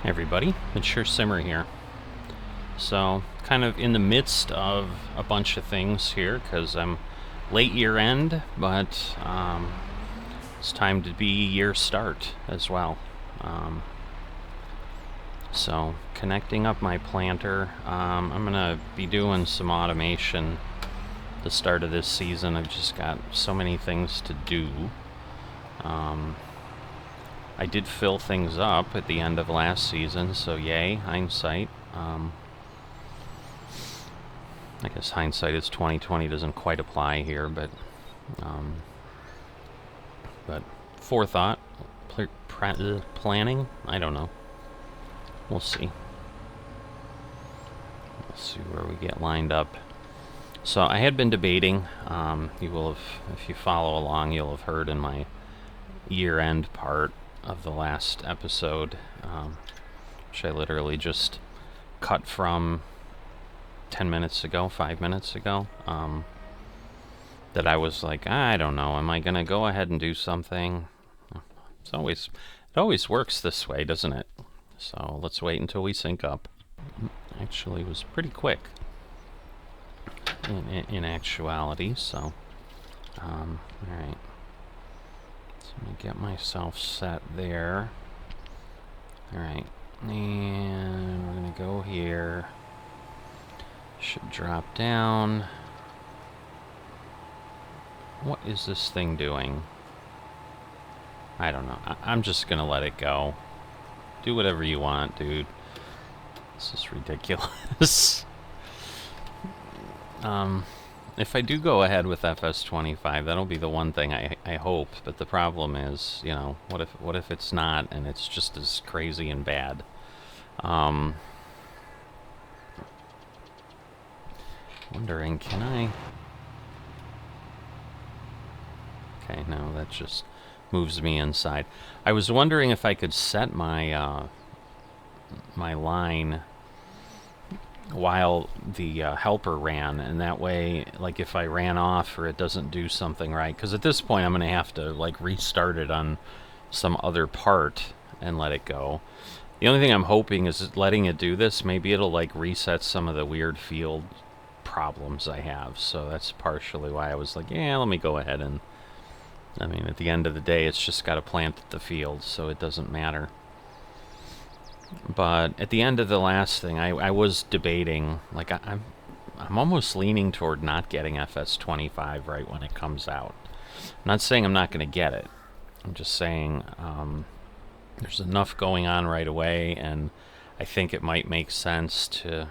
Hey everybody, it's Sure Simmer here. So, kind of in the midst of a bunch of things here because I'm late year end, but it's time to be year start as well. So, connecting up my planter, I'm gonna be doing some automation the start of this season. I've just got so many things to do. I did fill things up at the end of last season, so yay, hindsight. I guess hindsight is 2020 doesn't quite apply here, but forethought, planning, I don't know. We'll see. We'll see where we get lined up. So I had been debating. You will have, if you follow along, you'll have heard in my year-end part of the last episode, which I literally just cut from 10 minutes ago, 5 minutes ago, that I was like, I don't know, am I going to go ahead and do something? It always works this way, doesn't it? So let's wait until we sync up. Actually, it was pretty quick in actuality, so, alright. So let me get myself set there. Alright, and we're going to go here. Should drop down. What is this thing doing? I don't know. I'm just gonna let it go. Do whatever you want, dude. This is ridiculous. If I do go ahead with FS25, that'll be the one thing I hope. But the problem is, you know, what if it's not and it's just as crazy and bad? Wondering, can I? Okay, no, that just moves me inside. I was wondering if I could set my my line while the helper ran, and that way, like, if I ran off or it doesn't do something right, because at this point I'm going to have to, like, restart it on some other part and let it go. The only thing I'm hoping is letting it do this, maybe it'll, like, reset some of the weird field problems I have, so that's partially why I was like, yeah, let me go ahead and, I mean, at the end of the day, it's just got to plant the field, so it doesn't matter. But at the end of the last thing, I was debating, like, I'm almost leaning toward not getting FS25 right when it comes out. I'm not saying I'm not going to get it. I'm just saying there's enough going on right away, and I think it might make sense to...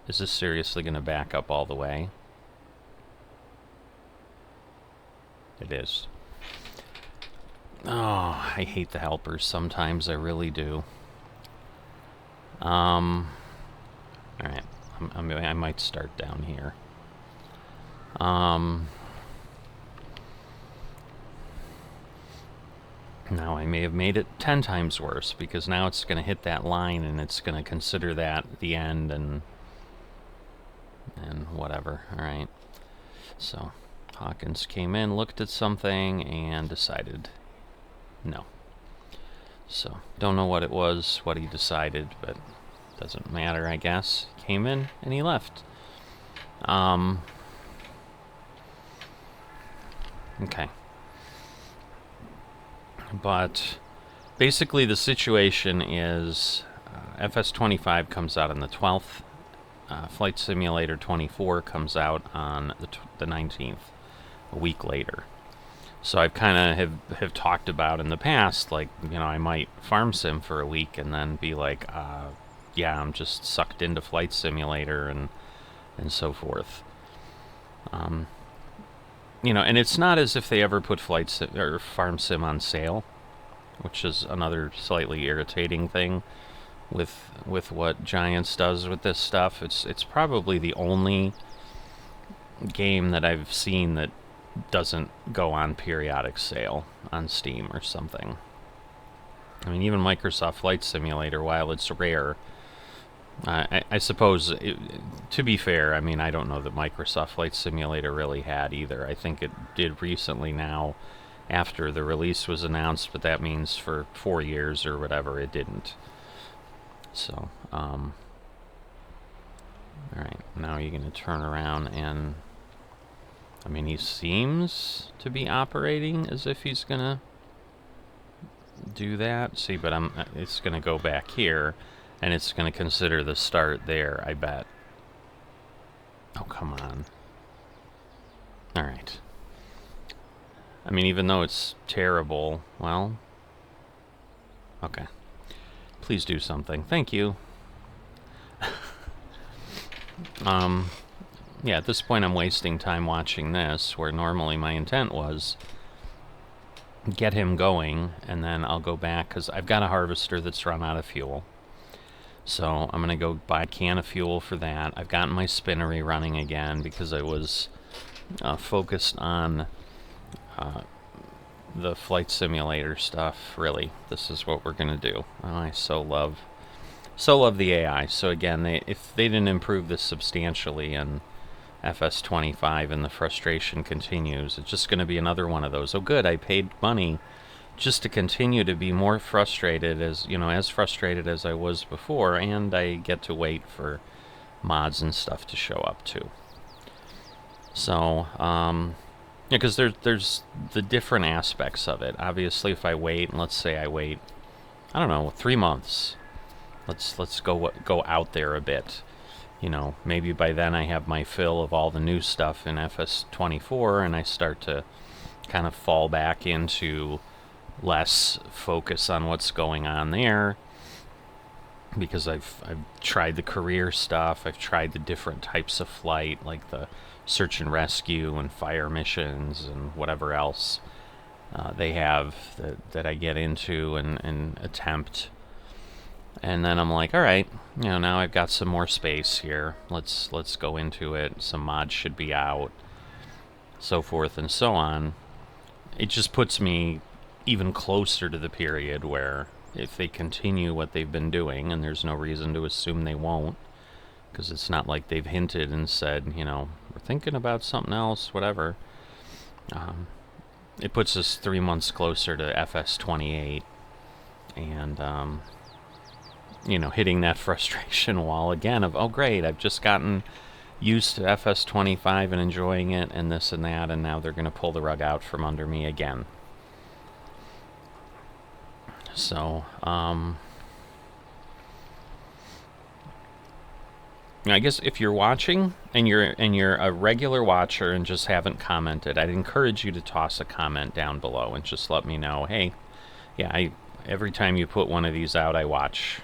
Is this seriously going to back up all the way? It is. Oh, I hate the helpers sometimes, I really do. Alright, I might start down here. Now I may have made it 10 times worse, because now it's going to hit that line and it's going to consider that the end and whatever. Alright, so Hawkins came in, looked at something, and decided no. So, don't know what it was, what he decided, but doesn't matter, I guess. Came in, and he left. Okay. But, basically the situation is, FS25 comes out on the 12th, Flight Simulator 24 comes out on the 19th, a week later. So I've kind of have talked about in the past, like, you know, I might farm sim for a week and then be like, yeah, I'm just sucked into Flight Simulator and so forth. You know, and it's not as if they ever put Flight Sim or Farm Sim on sale, which is another slightly irritating thing with what Giants does with this stuff. It's probably the only game that I've seen that doesn't go on periodic sale on Steam or something. I mean, even Microsoft Flight Simulator, while it's rare, I suppose, to be fair, I mean, I don't know that Microsoft Flight Simulator really had either. I think it did recently now after the release was announced, but that means for 4 years or whatever it didn't. So, alright, now you're going to turn around and... I mean, he seems to be operating as if he's going to do that. See, but it's going to go back here, and it's going to consider the start there, I bet. Oh, come on. Alright. I mean, even though it's terrible, well... Okay. Please do something. Thank you. Yeah, at this point I'm wasting time watching this, where normally my intent was get him going, and then I'll go back, because I've got a harvester that's run out of fuel. So I'm going to go buy a can of fuel for that. I've gotten my spinnery running again, because I was focused on the flight simulator stuff. Really, this is what we're going to do. Oh, I so love the AI. So again, if they didn't improve this substantially in FS25 and the frustration continues, it's just going to be another one of those. Oh good, I paid money just to continue to be more frustrated, as frustrated as I was before, and I get to wait for mods and stuff to show up too. So, because there's the different aspects of it. Obviously, if I wait, and let's say I wait, I don't know, 3 months. Let's go out there a bit. Maybe by then I have my fill of all the new stuff in FS24, and I start to kind of fall back into less focus on what's going on there, because I've tried the career stuff, I've tried the different types of flight, like the search and rescue and fire missions and whatever else they have that I get into and attempt. And then I'm like, all right, now I've got some more space here. Let's go into it. Some mods should be out, so forth and so on. It just puts me even closer to the period where, if they continue what they've been doing, and there's no reason to assume they won't, because it's not like they've hinted and said, we're thinking about something else, whatever. It puts us 3 months closer to FS28, and hitting that frustration wall again of, oh great, I've just gotten used to FS25 and enjoying it and this and that, and now they're going to pull the rug out from under me again. So, I guess if you're watching and you're a regular watcher and just haven't commented, I'd encourage you to toss a comment down below and just let me know, hey, yeah, every time you put one of these out, I watch.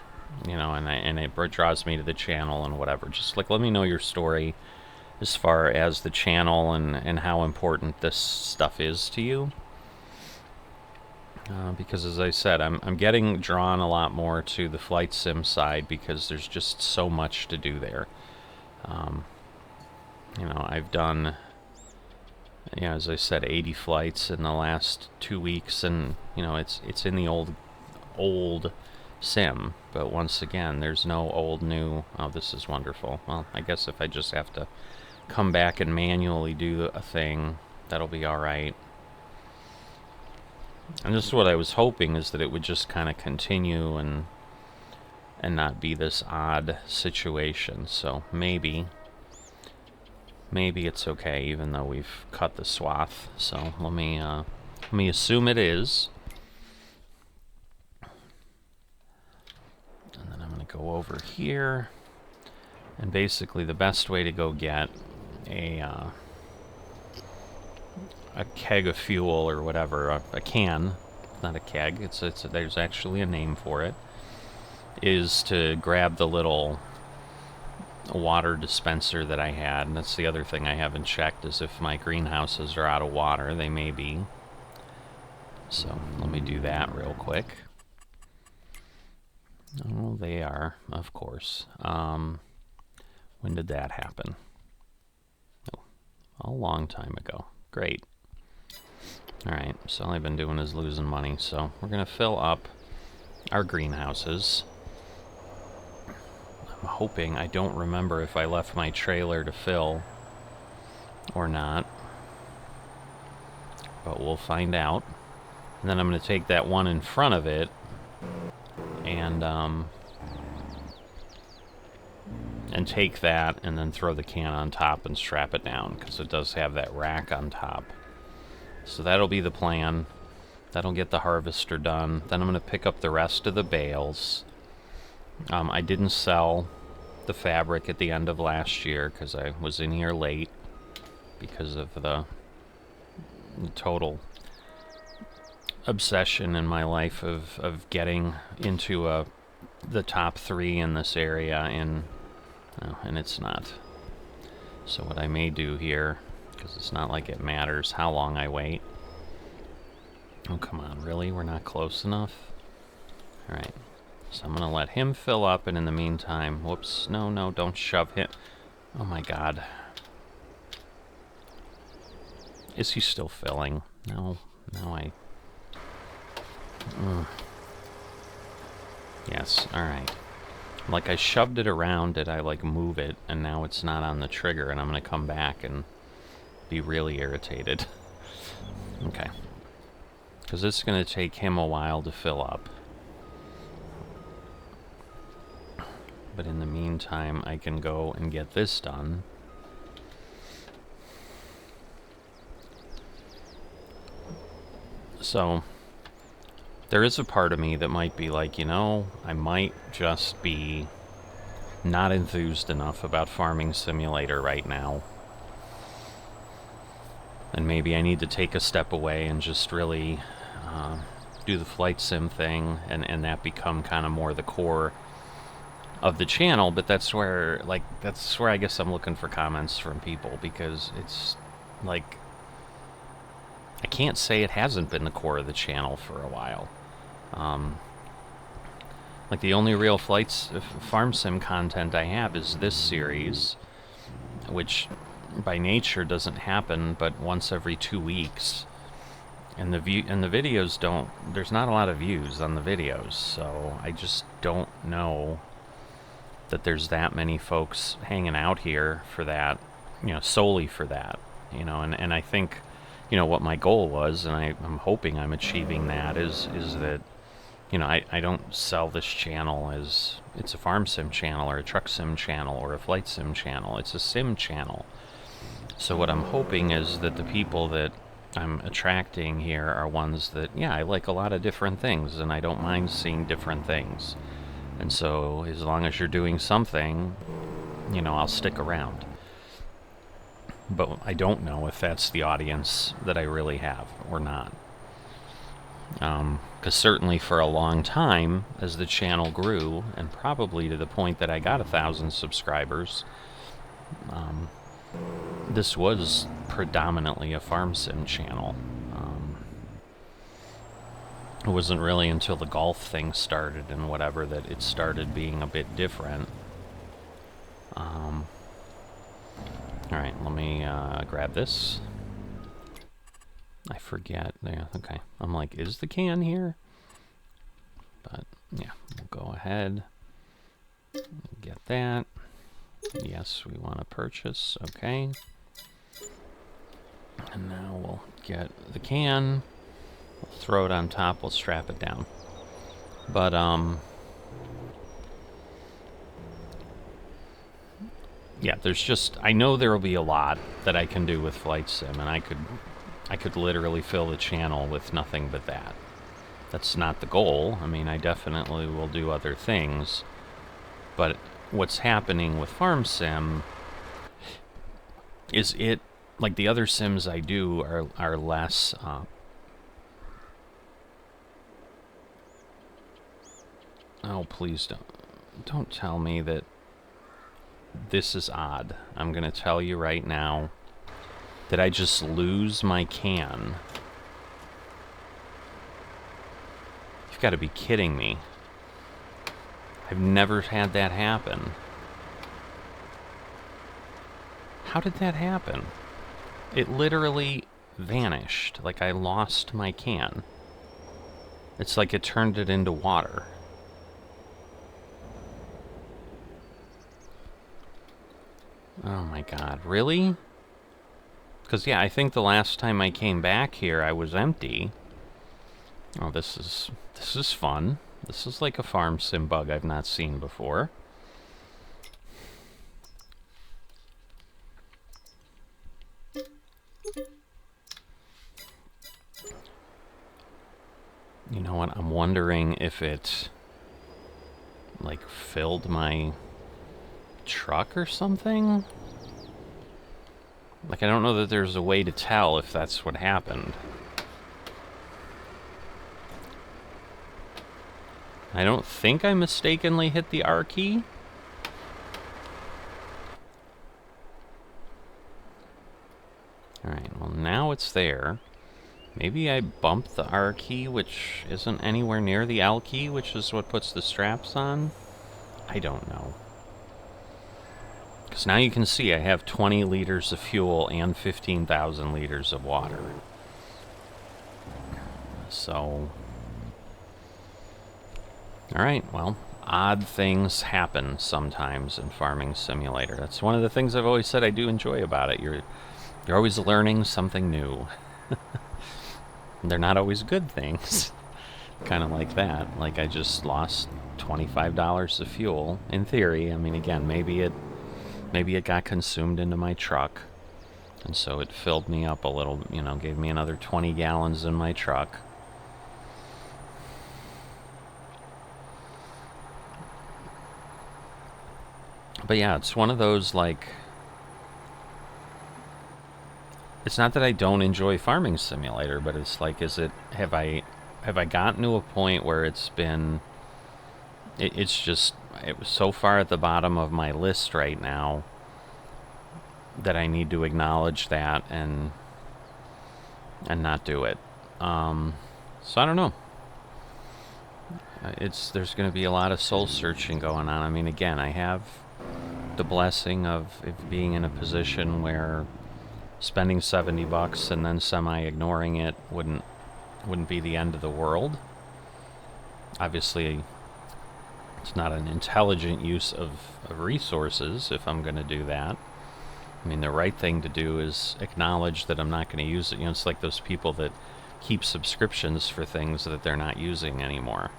And it draws me to the channel and whatever. Just let me know your story as far as the channel and how important this stuff is to you. Because as I said, I'm getting drawn a lot more to the flight sim side, because there's just so much to do there. I've done, as I said, 80 flights in the last 2 weeks, and it's in the old sim, but once again, there's no old new. Oh, this is wonderful. Well, I guess if I just have to come back and manually do a thing, that'll be alright. And this is what I was hoping, is that it would just kind of continue and not be this odd situation. So maybe it's okay, even though we've cut the swath. So let me assume it is. And then I'm going to go over here, and basically the best way to go get a keg of fuel or whatever, a can, not a keg, there's actually a name for it, is to grab the little water dispenser that I had. And that's the other thing I haven't checked, is if my greenhouses are out of water. They may be. So let me do that real quick. Oh, they are, of course. When did that happen? Oh, a long time ago. Great. Alright, so all I've been doing is losing money, so we're going to fill up our greenhouses. I'm hoping, I don't remember if I left my trailer to fill or not. but we'll find out. And then I'm going to take that one in front of it and take that and then throw the can on top and strap it down, because it does have that rack on top. So that'll be the plan. That'll get the harvester done. Then I'm going to pick up the rest of the bales. I didn't sell the fabric at the end of last year because I was in here late because of the total obsession in my life of getting into the top 3 in this area, and it's not. So what I may do here, because it's not like it matters how long I wait. Oh, come on, really? We're not close enough? Alright, so I'm going to let him fill up, and in the meantime... Whoops, no, don't shove him. Oh my god. Is he still filling? No, Yes, alright. Like, I shoved it around, did I, like, move it, and now it's not on the trigger, and I'm going to come back and be really irritated. Okay. Because it's going to take him a while to fill up. But in the meantime, I can go and get this done. So, there is a part of me that might be like, you know, I might just be not enthused enough about Farming Simulator right now. And maybe I need to take a step away and just really do the flight sim thing, and that become kind of more the core of the channel. But that's where I guess I'm looking for comments from people, because it's like, I can't say it hasn't been the core of the channel for a while. Like, the only real farm sim content I have is this series, which by nature doesn't happen but once every 2 weeks. And the videos don't... There's not a lot of views on the videos, so I just don't know that there's that many folks hanging out here for that, solely for that, and I think, what my goal was, and I'm hoping I'm achieving that, is that, I don't sell this channel as it's a farm sim channel or a truck sim channel or a flight sim channel. It's a sim channel. So what I'm hoping is that the people that I'm attracting here are ones that, I like a lot of different things, and I don't mind seeing different things. And so, as long as you're doing something, I'll stick around. But I don't know if that's the audience that I really have or not. Because certainly for a long time, as the channel grew, and probably to the point that I got 1,000 subscribers, this was predominantly a farm sim channel. It wasn't really until the golf thing started and whatever that it started being a bit different. Alright, let me grab this. I forget. Yeah, okay. I'm like, is the can here? But, yeah, we'll go ahead. Get that. Yes, we want to purchase. Okay. And now we'll get the can. We'll throw it on top. We'll strap it down. But, yeah, there's just... I know there will be a lot that I can do with Flight Sim, and I could literally fill the channel with nothing but that. That's not the goal. I mean, I definitely will do other things. But what's happening with Farm Sim is like the other sims I do are less... oh, please don't tell me that this is odd. I'm going to tell you right now. Did I just lose my can? You've got to be kidding me. I've never had that happen. How did that happen? It literally vanished. Like I lost my can. It's like it turned it into water. Oh my god, really? Because, yeah, I think the last time I came back here, I was empty. Oh, this is fun. This is like a farm sim bug I've not seen before. You know what? I'm wondering if it, like, filled my truck or something? Like, I don't know that there's a way to tell if that's what happened. I don't think I mistakenly hit the R key. Alright, well now it's there. Maybe I bumped the R key, which isn't anywhere near the L key, which is what puts the straps on. I don't know. Because now you can see I have 20 liters of fuel and 15,000 liters of water. So... Alright, well, odd things happen sometimes in Farming Simulator. That's one of the things I've always said I do enjoy about it. You're always learning something new. They're not always good things. Kind of like that. Like, I just lost $25 of fuel, in theory. I mean, again, maybe it got consumed into my truck, and so it filled me up a little, you know, gave me another 20 gallons in my truck. But yeah, it's one of those, like... It's not that I don't enjoy Farming Simulator, but it's like, have I gotten to a point where it's been... It was so far at the bottom of my list right now that I need to acknowledge that and not do it. So I don't know. There's going to be a lot of soul searching going on. I mean, again, I have the blessing of being in a position where spending $70 and then semi-ignoring it wouldn't be the end of the world. Obviously, it's not an intelligent use of resources if I'm going to do that. I mean, the right thing to do is acknowledge that I'm not going to use it. You know, it's like those people that keep subscriptions for things that they're not using anymore,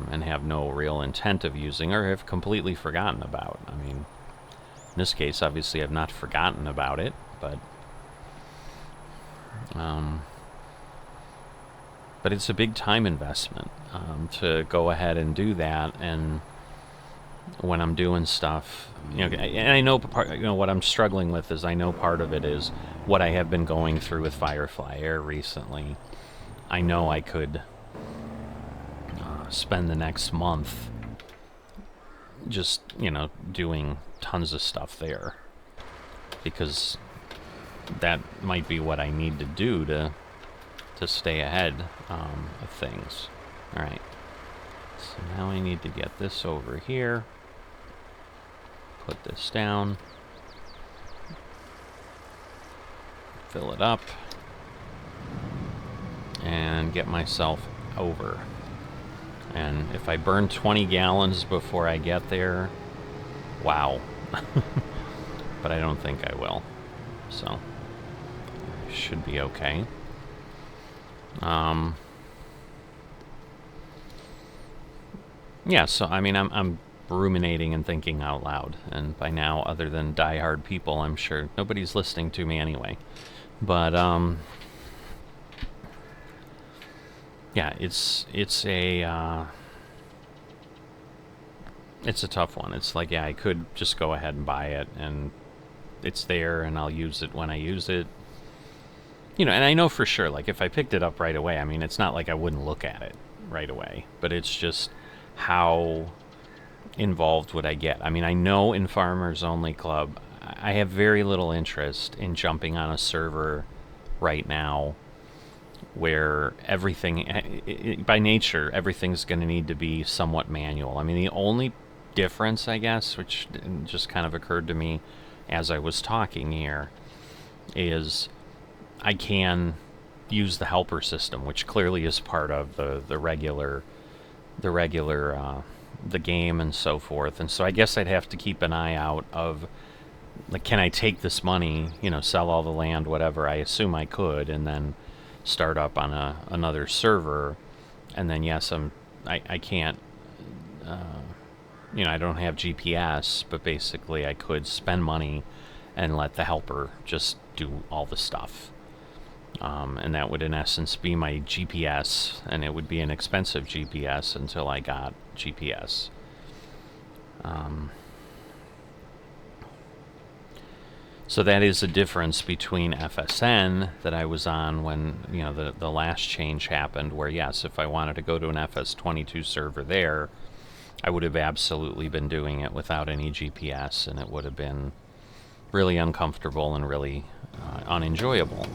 and have no real intent of using, or have completely forgotten about. I mean, in this case, obviously, I've not forgotten about it, but it's a big time investment to go ahead and do that. And when I'm doing stuff, you know, and I know what I'm struggling with is, I know part of it is what I have been going through with Firefly Air recently. I know I could spend the next month just, you know, doing tons of stuff there, because that might be what I need to do to stay ahead of things. Alright, so now I need to get this over here, put this down, fill it up, and get myself over. And if I burn 20 gallons before I get there, wow. But I don't think I will. So, should be okay. Yeah, so, I mean, I'm ruminating and thinking out loud. And by now, other than diehard people, I'm sure nobody's listening to me anyway. But, yeah, it's a tough one. It's like, yeah, I could just go ahead and buy it, and it's there, and I'll use it when I use it. You know, and I know for sure, like, if I picked it up right away, I mean, it's not like I wouldn't look at it right away, but it's just how involved would I get? I mean, I know in Farmers Only Club, I have very little interest in jumping on a server right now where everything, by nature, everything's going to need to be somewhat manual. I mean, the only difference, I guess, which just kind of occurred to me as I was talking here, is I can use the helper system, which clearly is part of the regular the game and so forth. And so I guess I'd have to keep an eye out of like, can I take this money, sell all the land, whatever? I assume I could, and then start up on another server. And then, yes, I can't, I don't have GPS, but basically I could spend money and let the helper just do all the stuff. And that would, in essence, be my GPS, and it would be an expensive GPS until I got GPS. So that is a difference between FSN that I was on when, the last change happened, where, yes, if I wanted to go to an FS22 server there, I would have absolutely been doing it without any GPS, and it would have been really uncomfortable and really unenjoyable.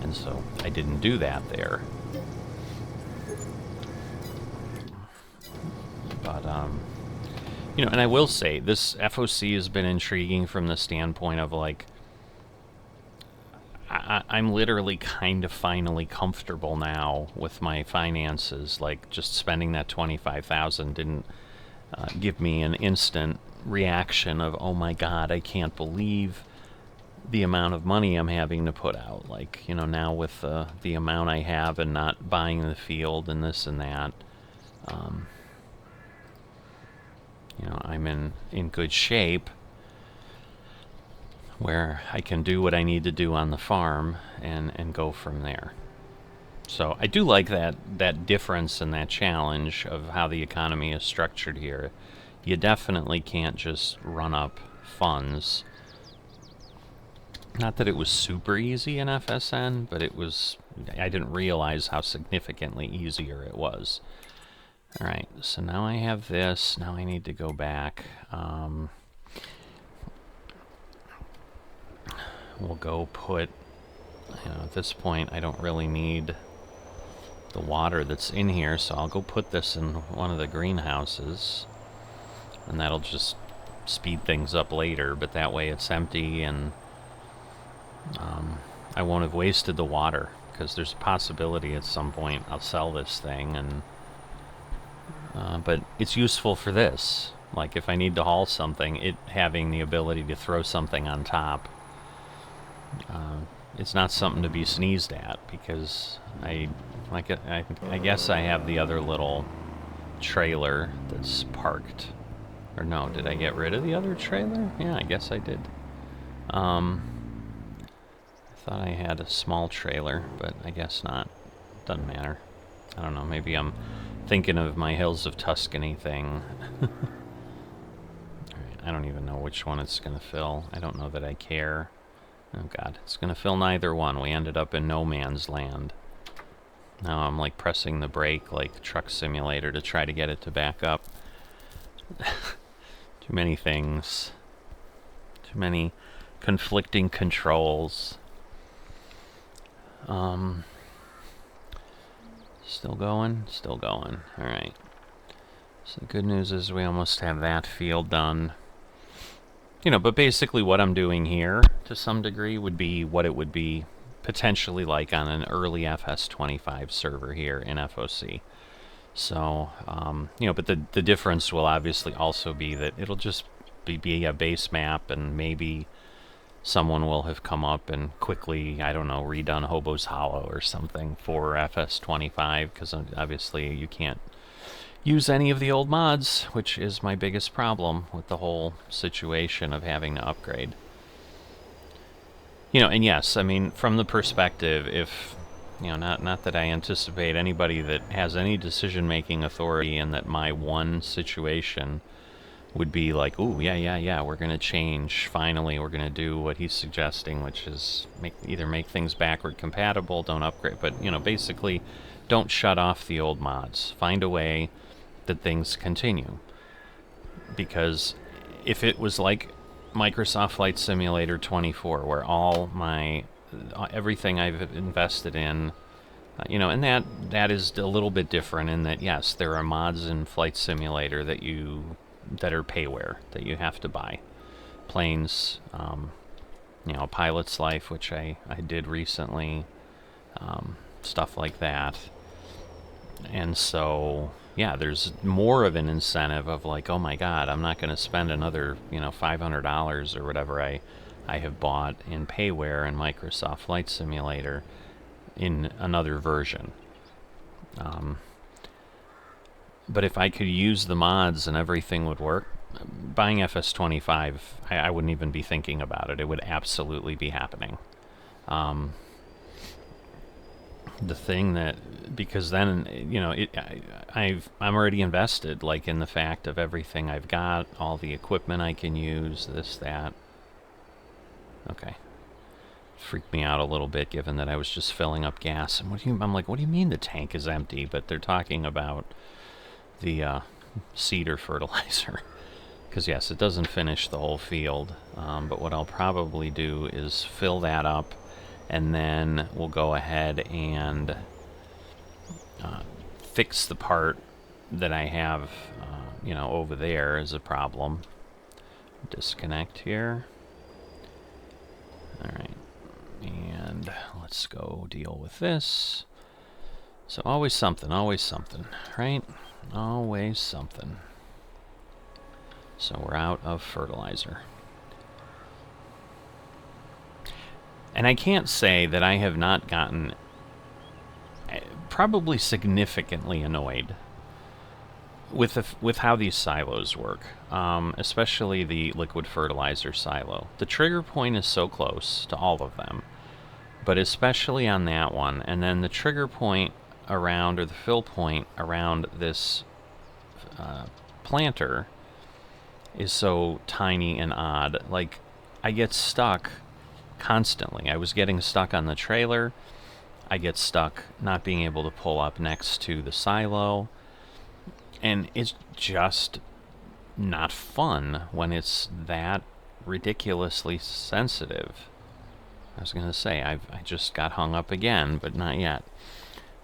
And so I didn't do that there. But, and I will say, this FOC has been intriguing from the standpoint of, like, I'm literally kind of finally comfortable now with my finances. Like, just spending that $25,000 didn't give me an instant reaction of, oh my god, I can't believe the amount of money I'm having to put out. Like, now with the amount I have and not buying the field and this and that, I'm in good shape where I can do what I need to do on the farm and go from there. So I do like that difference and that challenge of how the economy is structured here. You definitely can't just run up funds. Not that it was super easy in FSN, but I didn't realize how significantly easier it was. Alright, so now I have this. Now I need to go back. We'll go put, at this point I don't really need the water that's in here, so I'll go put this in one of the greenhouses. And that'll just speed things up later, but that way it's empty and I won't have wasted the water, because there's a possibility at some point I'll sell this thing, and but it's useful for this. Like, if I need to haul something, it having the ability to throw something on top, it's not something to be sneezed at, because I guess I have the other little trailer that's parked. Or no, did I get rid of the other trailer? Yeah, I guess I did. I thought I had a small trailer, but I guess not. Doesn't matter. I don't know, maybe I'm thinking of my Hills of Tuscany thing. Alright, I don't even know which one it's going to fill. I don't know that I care. Oh god, it's going to fill neither one. We ended up in no man's land. Now I'm like pressing the brake like Truck Simulator to try to get it to back up. Too many things. Too many conflicting controls. Still going? Still going. Alright. So the good news is we almost have that field done. But basically what I'm doing here, to some degree, would be what it would be potentially like on an early FS25 server here in FOC. So, but the difference will obviously also be that it'll just be a base map, and maybe someone will have come up and quickly, I don't know, redone Hobo's Hollow or something for FS25, because obviously you can't use any of the old mods, which is my biggest problem with the whole situation of having to upgrade. And yes, I mean, from the perspective, if, not that I anticipate anybody that has any decision-making authority, and that my one situation would be like, ooh, yeah, we're going to change, finally, we're going to do what he's suggesting, which is either make things backward compatible, don't upgrade, but, basically, don't shut off the old mods. Find a way that things continue. Because if it was like Microsoft Flight Simulator 24, where all everything I've invested in, and that is a little bit different in that, yes, there are mods in Flight Simulator that are payware, that you have to buy. Planes, Pilot's Life, which I did recently, stuff like that. And so, yeah, there's more of an incentive of like, oh my God, I'm not going to spend another, $500 or whatever I have bought in payware and Microsoft Flight Simulator in another version. But if I could use the mods and everything would work, buying FS25, I wouldn't even be thinking about it. It would absolutely be happening. The thing that, because then, I'm already invested, like, in the fact of everything I've got, all the equipment I can use, this, that. Okay. Freaked me out a little bit, given that I was just filling up gas. And I'm like, what do you mean the tank is empty? But they're talking about the cedar fertilizer. Because, yes, it doesn't finish the whole field. But what I'll probably do is fill that up, and then we'll go ahead and fix the part that I have, over there as a problem. Disconnect here. All right. And let's go deal with this. So always something, right? Always something. So we're out of fertilizer. And I can't say that I have not gotten probably significantly annoyed with how these silos work, especially the liquid fertilizer silo. The trigger point is so close to all of them, but especially on that one, and then the trigger point around, or the fill point around this planter is so tiny and odd. Like, I get stuck constantly. I was getting stuck on the trailer. I get stuck not being able to pull up next to the silo. And it's just not fun when it's that ridiculously sensitive. I was going to say, I just got hung up again, but not yet.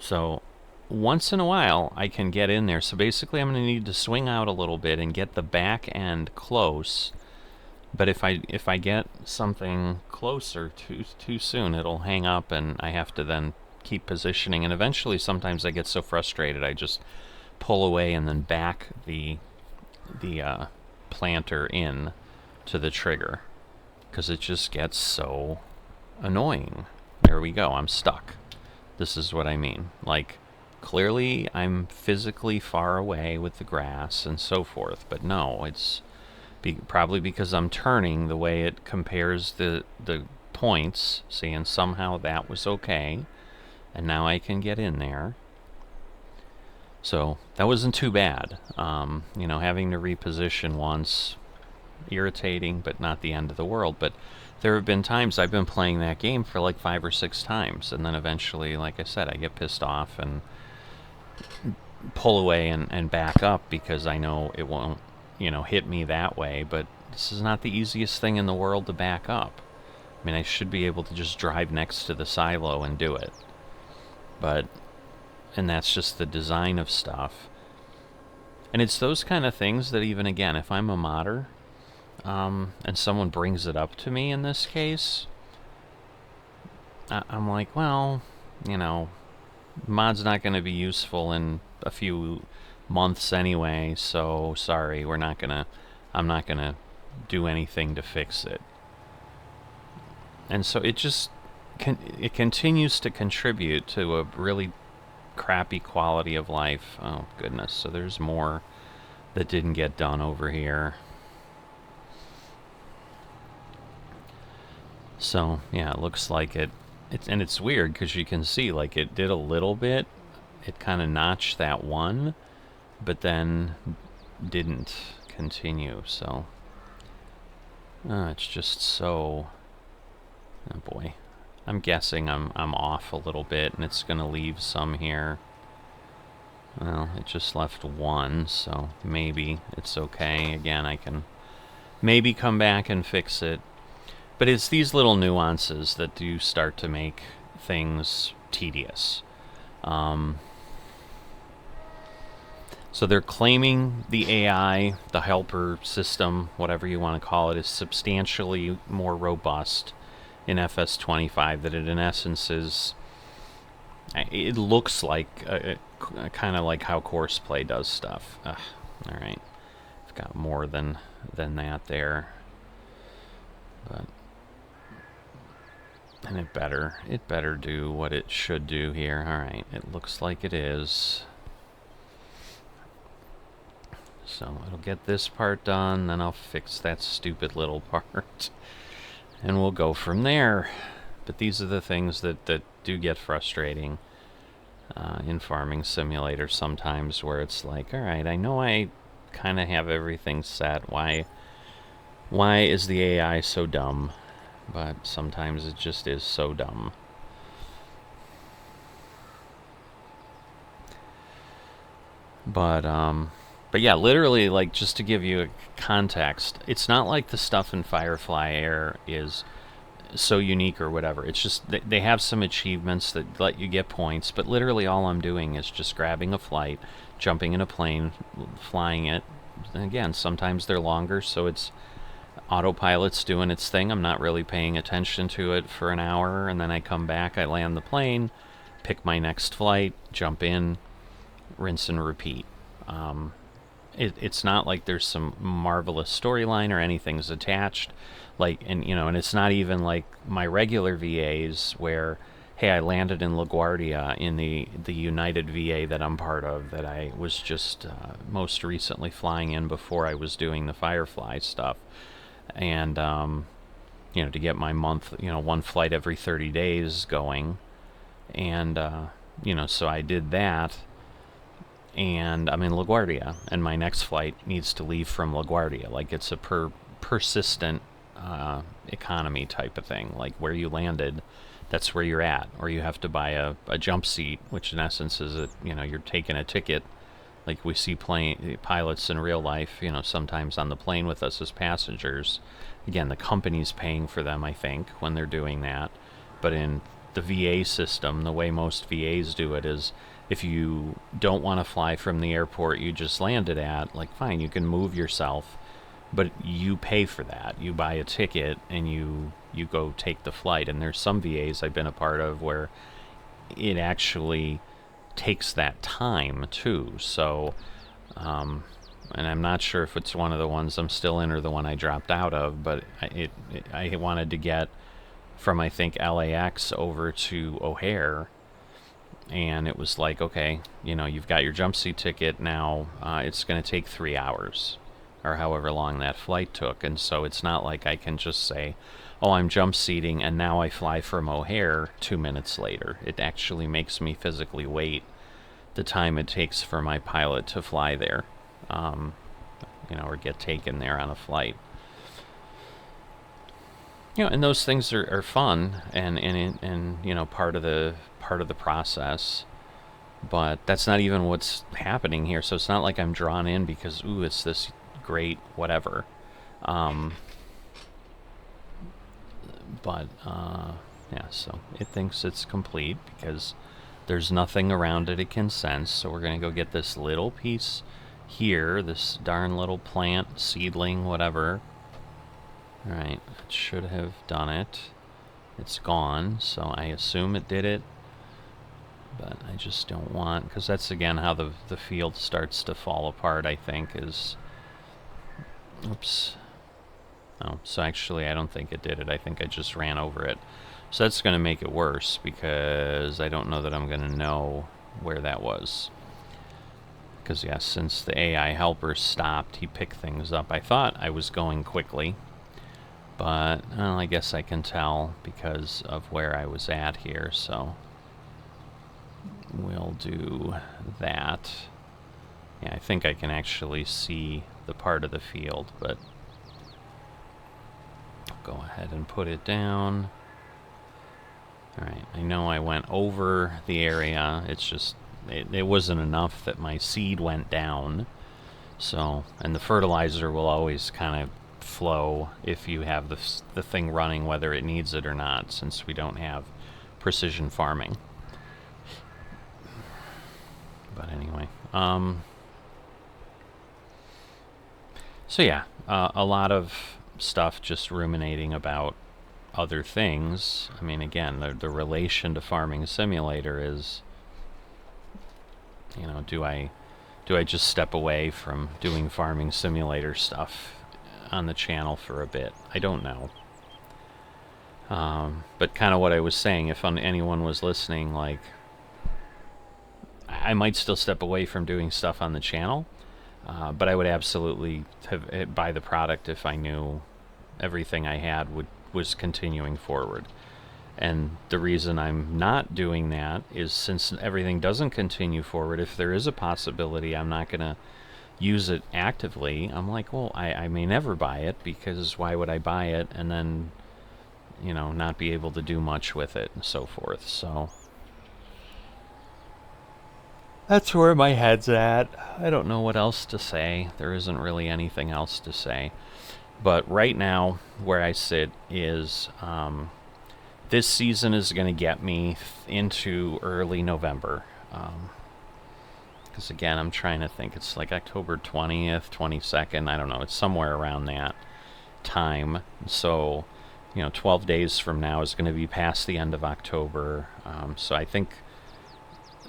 So once in a while, I can get in there. So basically, I'm going to need to swing out a little bit and get the back end close. But if I get something closer too soon, it'll hang up, and I have to then keep positioning. And eventually, sometimes I get so frustrated, I just pull away and then back the planter in to the trigger, because it just gets so annoying. There we go. I'm stuck. This is what I mean. Like, clearly, I'm physically far away with the grass and so forth, but no, it's probably because I'm turning the way it compares the points. See, and somehow that was okay, and now I can get in there. So that wasn't too bad. Having to reposition once, irritating, but not the end of the world. But there have been times I've been playing that game for like 5 or 6 times, and then eventually, like I said, I get pissed off and pull away and back up, because I know it won't hit me that way. But this is not the easiest thing in the world to back up. I mean, I should be able to just drive next to the silo and do it. And that's just the design of stuff. And it's those kind of things that, even again, if I'm a modder, and someone brings it up to me in this case, I'm like, well, mod's not going to be useful in a few months anyway, so sorry, I'm not gonna do anything to fix it. And so it just it continues to contribute to a really crappy quality of life. Oh goodness, so there's more that didn't get done over here. So yeah, it looks like it's weird, because you can see, like, it did a little bit, it kind of notched that one, but then didn't continue. So it's just so, oh boy, I'm guessing I'm off a little bit, and it's gonna leave some here. Well, it just left one, so maybe it's okay. Again, I can maybe come back and fix it. But it's these little nuances that do start to make things tedious. So they're claiming the AI, the helper system, whatever you want to call it, is substantially more robust in FS25, that it in essence is, it looks like kind of like how Courseplay does stuff. Ugh, all right, I've got more than that there, but and it better do what it should do here. All right, it looks like it is. So it'll get this part done, then I'll fix that stupid little part, and we'll go from there. But these are the things that do get frustrating in Farming Simulator sometimes, where it's like, all right, I know I kind of have everything set. Why is the AI so dumb? But sometimes it just is so dumb. But yeah, literally, like, just to give you a context, it's not like the stuff in Firefly Air is so unique or whatever. It's just they have some achievements that let you get points, but literally all I'm doing is just grabbing a flight, jumping in a plane, flying it. And again, sometimes they're longer, so it's autopilot's doing its thing. I'm not really paying attention to it for an hour, and then I come back, I land the plane, pick my next flight, jump in, rinse and repeat. It's not like there's some marvelous storyline or anything's attached, like, and you know, and it's not even like my regular VAs where, hey, I landed in LaGuardia in the United VA that I'm part of, that I was just most recently flying in before I was doing the Firefly stuff, and you know, to get my month, you know, one flight every 30 days going, and you know, so I did that. And I'm in LaGuardia, and my next flight needs to leave from LaGuardia. Like, it's a persistent economy type of thing. Like, where you landed, that's where you're at. Or you have to buy a jump seat, which in essence is that, you know, you're taking a ticket. Like we see pilots in real life, you know, sometimes on the plane with us as passengers. Again, the company's paying for them, I think, when they're doing that. But in the VA system, the way most VAs do it is, if you don't want to fly from the airport you just landed at, like, fine, you can move yourself, but you pay for that. You buy a ticket and you go take the flight. And there's some VAs I've been a part of where it actually takes that time too. So, and I'm not sure if it's one of the ones I'm still in or the one I dropped out of, but I wanted to get from, I think, LAX over to O'Hare. And it was like, okay, you know, you've got your jump seat ticket now. It's going to take 3 hours or however long that flight took. And so it's not like I can just say, oh, I'm jump seating and now I fly from O'Hare 2 minutes later. It actually makes me physically wait the time it takes for my pilot to fly there, you know, or get taken there on a flight. You know, and those things are fun and you know, part of the process, but that's not even what's happening here. So it's not like I'm drawn in because, ooh, it's this great whatever. But yeah, so it thinks it's complete because there's nothing around it can sense. So we're gonna go get this little piece here, this darn little plant, seedling, whatever. Alright, it should have done it. It's gone, so I assume it did it. But I just don't want, because that's again how the field starts to fall apart, I think, is... Oops. Oh, so actually I don't think it did it. I think I just ran over it. So that's going to make it worse, because I don't know that I'm going to know where that was. Because, yeah, since the AI helper stopped, he picked things up. I thought I was going quickly, but well, I guess I can tell because of where I was at here, so we'll do that. Yeah, I think I can actually see the part of the field, but I'll go ahead and put it down. Alright, I know I went over the area. It's just, it wasn't enough that my seed went down. So, and the fertilizer will always kind of flow if you have the thing running, whether it needs it or not, since we don't have precision farming. But anyway, so yeah, a lot of stuff just ruminating about other things. I mean, again, the relation to Farming Simulator is You know, do I just step away from doing farming simulator stuff on the channel for a bit? I don't know. But kind of what I was saying, if anyone was listening, like, I might still step away from doing stuff on the channel, but I would absolutely buy the product if I knew everything I had was continuing forward. And the reason I'm not doing that is since everything doesn't continue forward, if there is a possibility I'm not going to use it actively, I'm like, well, I may never buy it, because why would I buy it and then, you know, not be able to do much with it and so forth. So that's where my head's at. I don't know what else to say. There isn't really anything else to say. But right now, where I sit is, this season is going to get me into early November. Because again, I'm trying to think. It's like October 20th, 22nd. I don't know. It's somewhere around that time. So, you know, 12 days from now is going to be past the end of October. So I think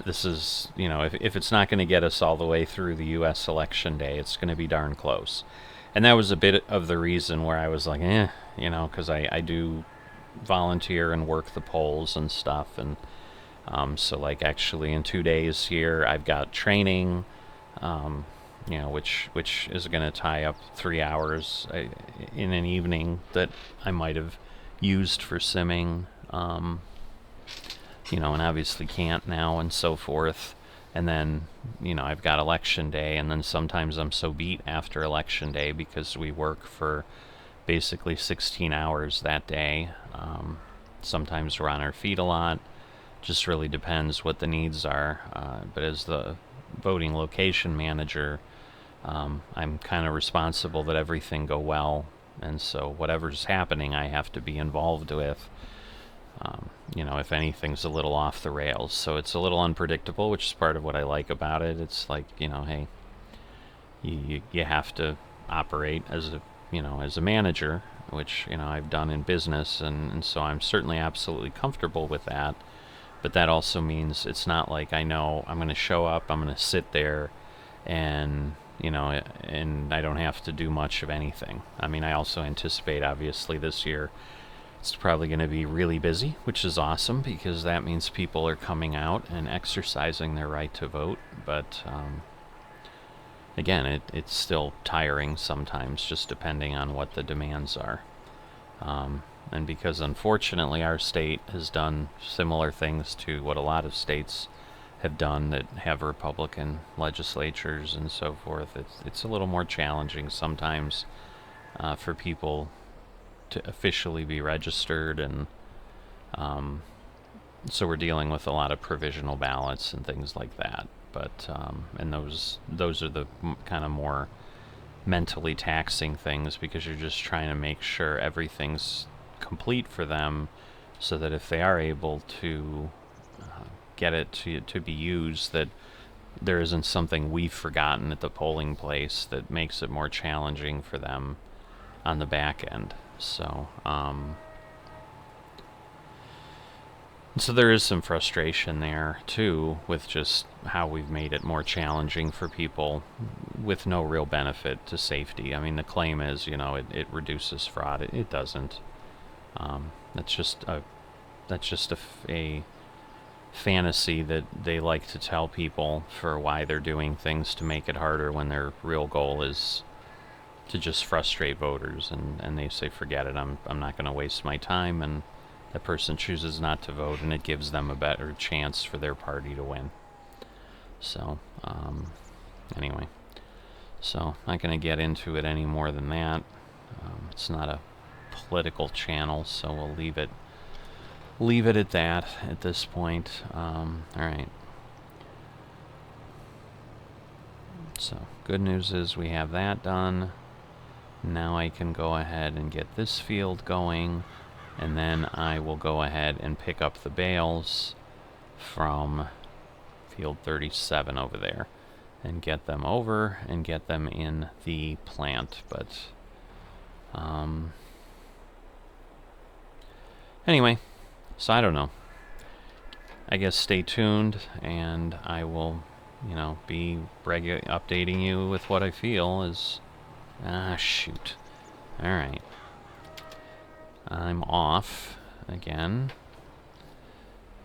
this is, you know, if it's not going to get us all the way through the U.S. election day, it's going to be darn close. And that was a bit of the reason where I was like, you know, because I do volunteer and work the polls and stuff. And so, like, actually in 2 days here, I've got training, you know, which is going to tie up 3 hours in an evening that I might have used for simming, you know, and obviously can't now and so forth. And then, you know, I've got election day, and then sometimes I'm so beat after election day because we work for basically 16 hours that day. Sometimes we're on our feet a lot. Just really depends what the needs are. But as the voting location manager, I'm kind of responsible that everything go well. And so whatever's happening, I have to be involved with. You know, if anything's a little off the rails. So it's a little unpredictable, which is part of what I like about it. It's like, you know, hey, you have to operate as a, you know, as a manager, which, you know, I've done in business, and so I'm certainly absolutely comfortable with that. But that also means it's not like I know I'm going to show up, I'm going to sit there, and, you know, and I don't have to do much of anything. I mean, I also anticipate, obviously, this year it's probably going to be really busy, which is awesome, because that means people are coming out and exercising their right to vote. But again, it's still tiring sometimes, just depending on what the demands are. And because unfortunately our state has done similar things to what a lot of states have done that have Republican legislatures and so forth, it's a little more challenging sometimes for people to officially be registered, and so we're dealing with a lot of provisional ballots and things like that. But and those are the kind of more mentally taxing things, because you're just trying to make sure everything's complete for them, so that if they are able to get it to be used, that there isn't something we've forgotten at the polling place that makes it more challenging for them on the back end. So so there is some frustration there too, with just how we've made it more challenging for people with no real benefit to safety. I mean, the claim is, you know, it reduces fraud. It doesn't. That's just a fantasy that they like to tell people for why they're doing things to make it harder, when their real goal is to just frustrate voters. And they say, forget it, I'm not going to waste my time, and that person chooses not to vote, and it gives them a better chance for their party to win. So anyway, so not going to get into it any more than that. It's not a political channel, so we'll leave it at that at this point. All right. So good news is we have that done. Now I can go ahead and get this field going, and then I will go ahead and pick up the bales from field 37 over there and get them over and get them in the plant. But anyway, so I don't know. I guess stay tuned, and I will you know, be updating you with what I feel is... Ah, shoot. Alright. I'm off again.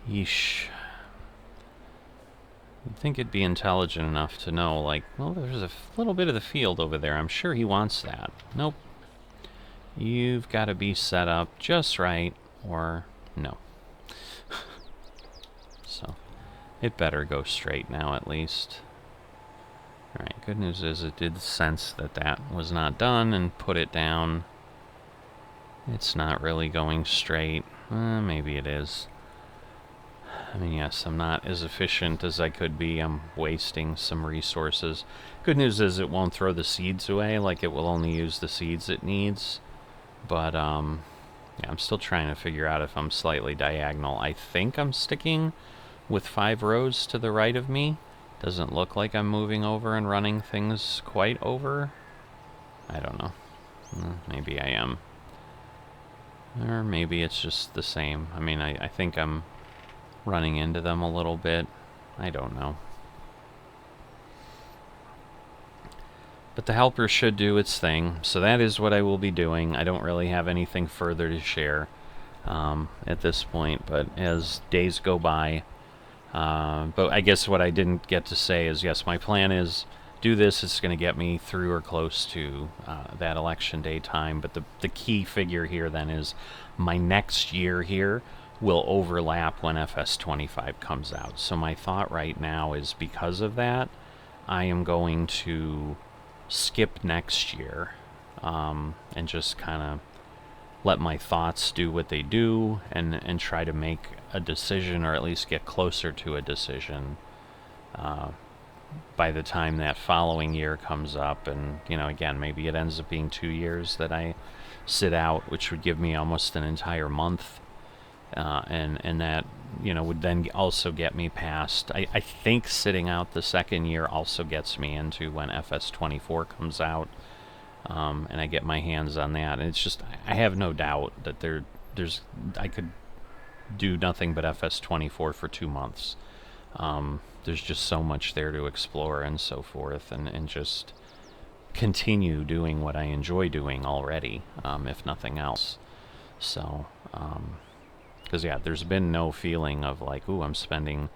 Yeesh. You'd think it'd be intelligent enough to know, like, well, there's a little bit of the field over there. I'm sure he wants that. Nope. You've got to be set up just right, or no. So, it better go straight now, at least. Alright, good news is it did sense that that was not done and put it down. It's not really going straight. Maybe it is. I mean, yes, I'm not as efficient as I could be. I'm wasting some resources. Good news is it won't throw the seeds away, like it will only use the seeds it needs. But, yeah, I'm still trying to figure out if I'm slightly diagonal. I think I'm sticking with 5 rows to the right of me. Doesn't look like I'm moving over and running things quite over. I don't know. Maybe I am. Or maybe it's just the same. I mean, I think I'm running into them a little bit. I don't know. But the helper should do its thing, so that is what I will be doing. I don't really have anything further to share at this point, but as days go by... but I guess what I didn't get to say is, yes, my plan is do this. It's going to get me through or close to that election day time. But the key figure here then is my next year here will overlap when FS25 comes out. So my thought right now is, because of that, I am going to skip next year and just kind of let my thoughts do what they do and try to make a decision, or at least get closer to a decision by the time that following year comes up. And, you know, again, maybe it ends up being 2 years that I sit out, which would give me almost an entire month. And that, you know, would then also get me past... I think sitting out the second year also gets me into when FS24 comes out. And I get my hands on that. And it's just, I have no doubt that I could do nothing but FS24 for 2 months. There's just so much there to explore and so forth, and just continue doing what I enjoy doing already, if nothing else. So, because, yeah, there's been no feeling of like, ooh, I'm spending...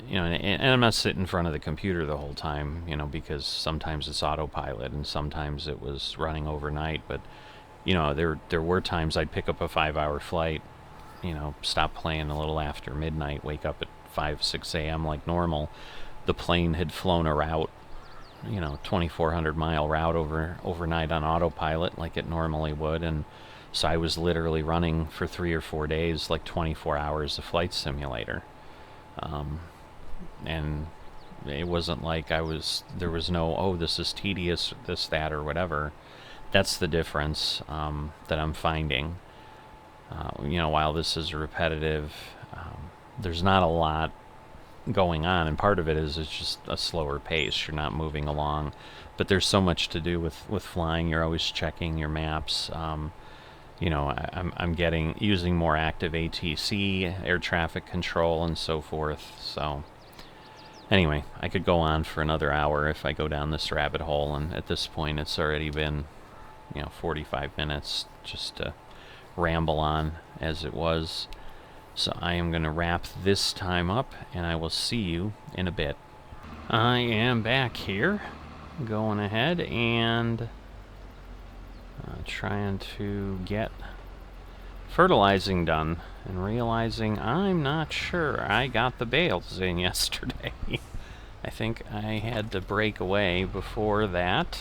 You know, and I'm not sitting in front of the computer the whole time, you know, because sometimes it's autopilot and sometimes it was running overnight. But, you know, there were times I'd pick up a 5-hour flight, you know, stop playing a little after midnight, wake up at 5, 6 a.m. like normal. The plane had flown a route, you know, 2,400-mile route overnight on autopilot like it normally would. And so I was literally running for 3 or 4 days, like 24 hours of flight simulator. And it wasn't like there was no, oh, this is tedious, this, that, or whatever. That's the difference that I'm finding. You know, while this is repetitive, there's not a lot going on, and part of it is it's just a slower pace. You're not moving along, but there's so much to do with flying. You're always checking your maps. You know, I'm using more active ATC, air traffic control, and so forth. So anyway, I could go on for another hour if I go down this rabbit hole, and at this point it's already been, you know, 45 minutes just to ramble on as it was. So I am going to wrap this time up, and I will see you in a bit. I am back here, going ahead and trying to get fertilizing done, and realizing I'm not sure I got the bales in yesterday. I think I had to break away before that,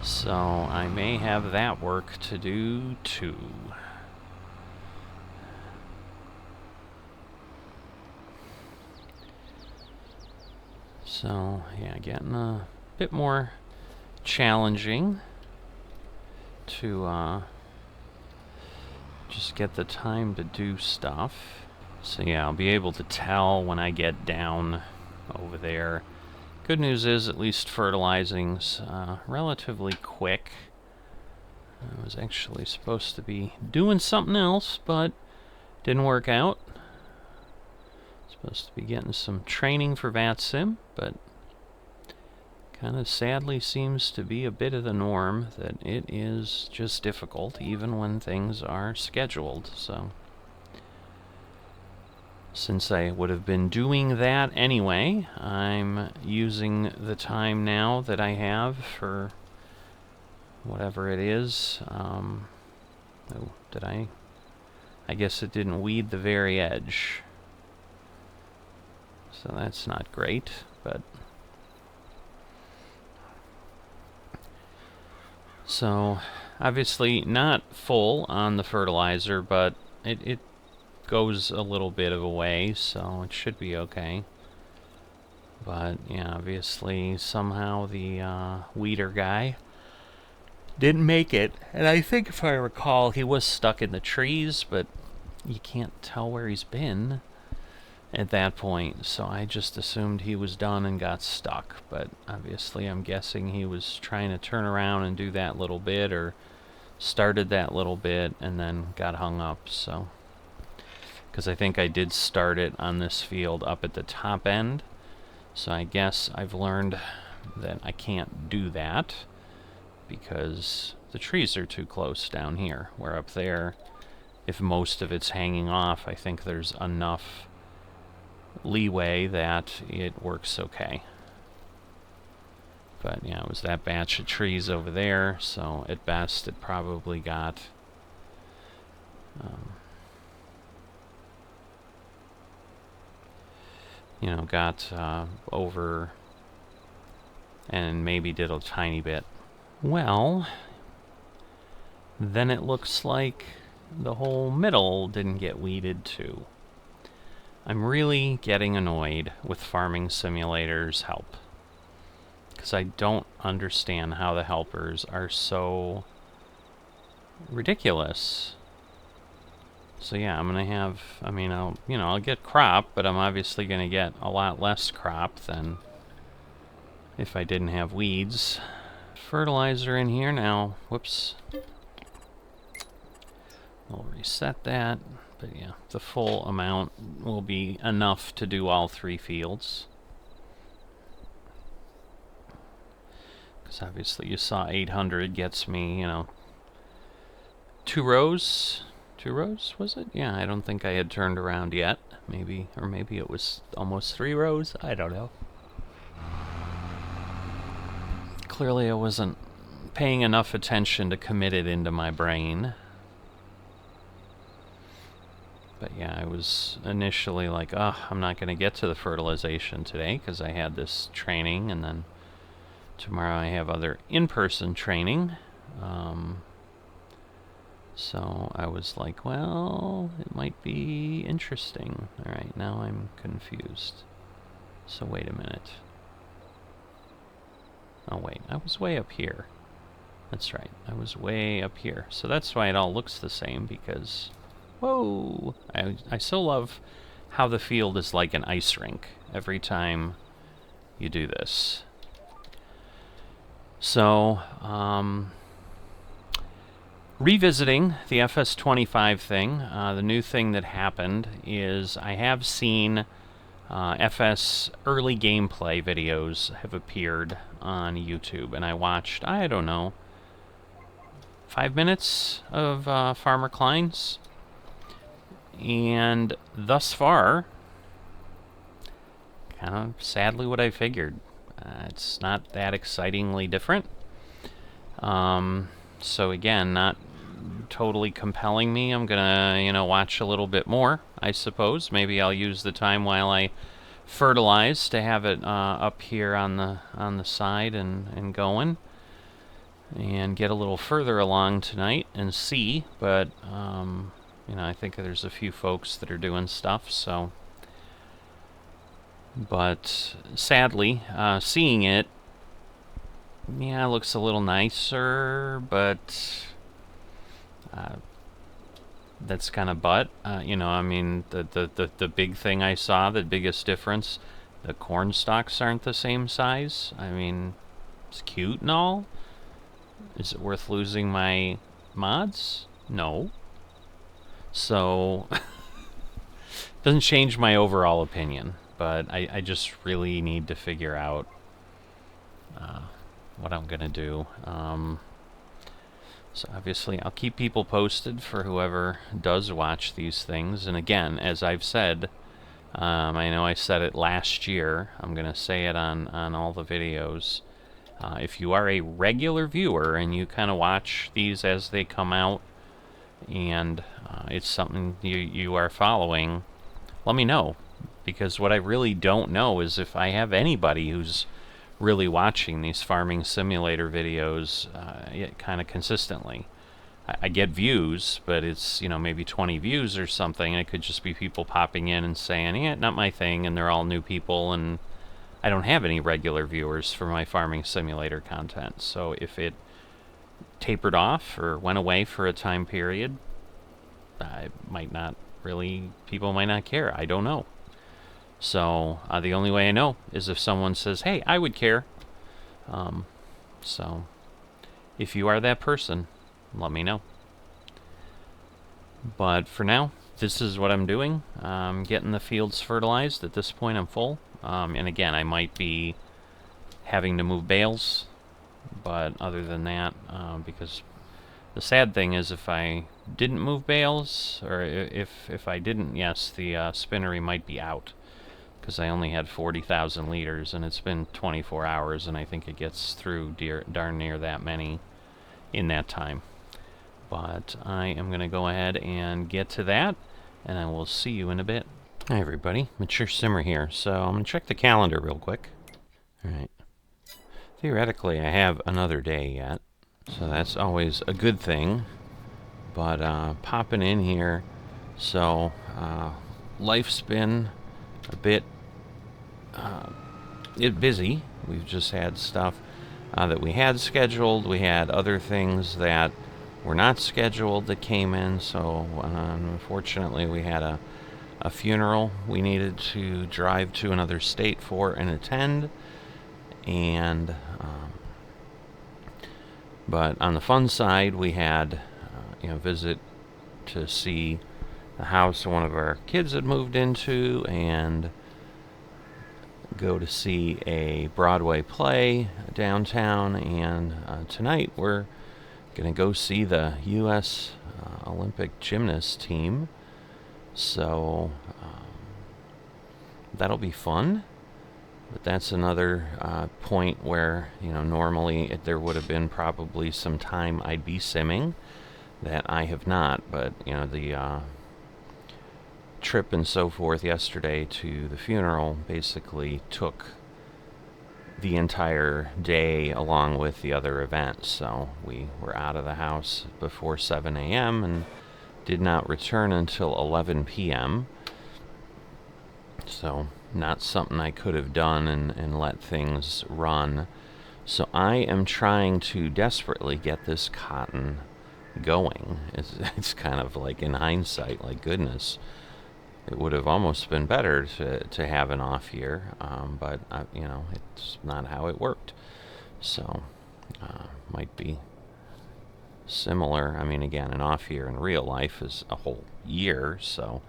so I may have that work to do too. So yeah, getting a bit more challenging to just get the time to do stuff. So yeah, I'll be able to tell when I get down over there. Good news is at least fertilizing's relatively quick. I was actually supposed to be doing something else, but didn't work out. It's Supposed to be getting some training for VATSIM, but kind of sadly seems to be a bit of the norm that it is just difficult even when things are scheduled. So since I would have been doing that anyway, I'm using the time now that I have for whatever it is. Oh, did I? I guess it didn't weed the very edge. So that's not great, but... So, obviously not full on the fertilizer, but it goes a little bit of a way, so it should be okay. But, yeah, obviously somehow the weeder guy didn't make it. And I think, if I recall, he was stuck in the trees, but you can't tell where he's been at that point. So I just assumed he was done and got stuck. But obviously I'm guessing he was trying to turn around and do that little bit, or started that little bit and then got hung up. So, because I think I did start it on this field up at the top end. So I guess I've learned that I can't do that because the trees are too close down here. Where up there, if most of it's hanging off, I think there's enough leeway that it works okay. But yeah, it was that batch of trees over there, so at best it probably got over and maybe did a tiny bit. Well, then it looks like the whole middle didn't get weeded too. I'm really getting annoyed with Farming Simulator's help, because I don't understand how the helpers are so ridiculous. So yeah, I'm gonna have, I'll get crop, but I'm obviously gonna get a lot less crop than if I didn't have weeds. Fertilizer in here now. Whoops. We'll reset that. But yeah, the full amount will be enough to do all 3 fields. Because obviously you saw 800 gets me, 2 rows. 2 rows, was it? Yeah, I don't think I had turned around yet. Maybe, or maybe it was almost 3 rows. I don't know. Clearly I wasn't paying enough attention to commit it into my brain. But yeah, I was initially like, I'm not going to get to the fertilization today because I had this training, and then tomorrow I have other in-person training. So I was like, well, it might be interesting. All right, now I'm confused. So wait a minute. Oh wait, I was way up here. That's right, I was way up here. So that's why it all looks the same, because... Whoa! I so love how the field is like an ice rink every time you do this. So, revisiting the FS25 thing, the new thing that happened is I have seen FS early gameplay videos have appeared on YouTube, and I watched, I don't know, 5 minutes of Farmer Klein's. And thus far, kind of sadly what I figured. It's not that excitingly different. So again, not totally compelling me. I'm gonna, watch a little bit more, I suppose. Maybe I'll use the time while I fertilize to have it up here on the side and going, and get a little further along tonight and see. But I think there's a few folks that are doing stuff, so... But, sadly, seeing it, yeah, it looks a little nicer, but... that's kind of the big thing I saw, the biggest difference, the corn stalks aren't the same size. I mean, it's cute and all. Is it worth losing my mods? No. So, Doesn't change my overall opinion, but I just really need to figure out what I'm going to do. So obviously I'll keep people posted for whoever does watch these things. And again, as I've said, I know I said it last year, I'm going to say it on all the videos. If you are a regular viewer and you kind of watch these as they come out, and it's something you are following, let me know. Because what I really don't know is if I have anybody who's really watching these farming simulator videos kind of consistently. I get views, but it's, you know, maybe 20 views or something, and it could just be people popping in and saying, yeah, not my thing, and they're all new people, and I don't have any regular viewers for my farming simulator content. So if it tapered off or went away for a time period, I might not really, people might not care. I don't know. So the only way I know is if someone says, hey, I would care. So if you are that person, let me know. But for now, this is what I'm doing. Getting the fields fertilized. At this point, I'm full. And again, I might be having to move bales. But other than that, because the sad thing is if I didn't move bales, or if I didn't, yes, the spinnery might be out. Because I only had 40,000 liters, and it's been 24 hours, and I think it gets through darn near that many in that time. But I am going to go ahead and get to that, and I will see you in a bit. Hi everybody, Mature Simmer here. So I'm going to check the calendar real quick. Alright. Theoretically, I have another day yet, so that's always a good thing. But popping in here, so life's been a bit busy. We've just had stuff that we had scheduled. We had other things that were not scheduled that came in. So unfortunately, we had a funeral we needed to drive to another state for and attend. And but on the fun side, we had visit to see the house one of our kids had moved into, and go to see a Broadway play downtown. And tonight we're gonna go see the U.S. Olympic gymnast team. So that'll be fun. But that's another point where, normally there would have been probably some time I'd be simming that I have not. But, the trip and so forth yesterday to the funeral basically took the entire day along with the other events. So we were out of the house before 7 a.m. and did not return until 11 p.m. So not something I could have done and let things run. So I am trying to desperately get this cotton going. It's kind of like, in hindsight, like, goodness, it would have almost been better to have an off year, but it's not how it worked. So might be similar. I mean, again, an off year in real life is a whole year, so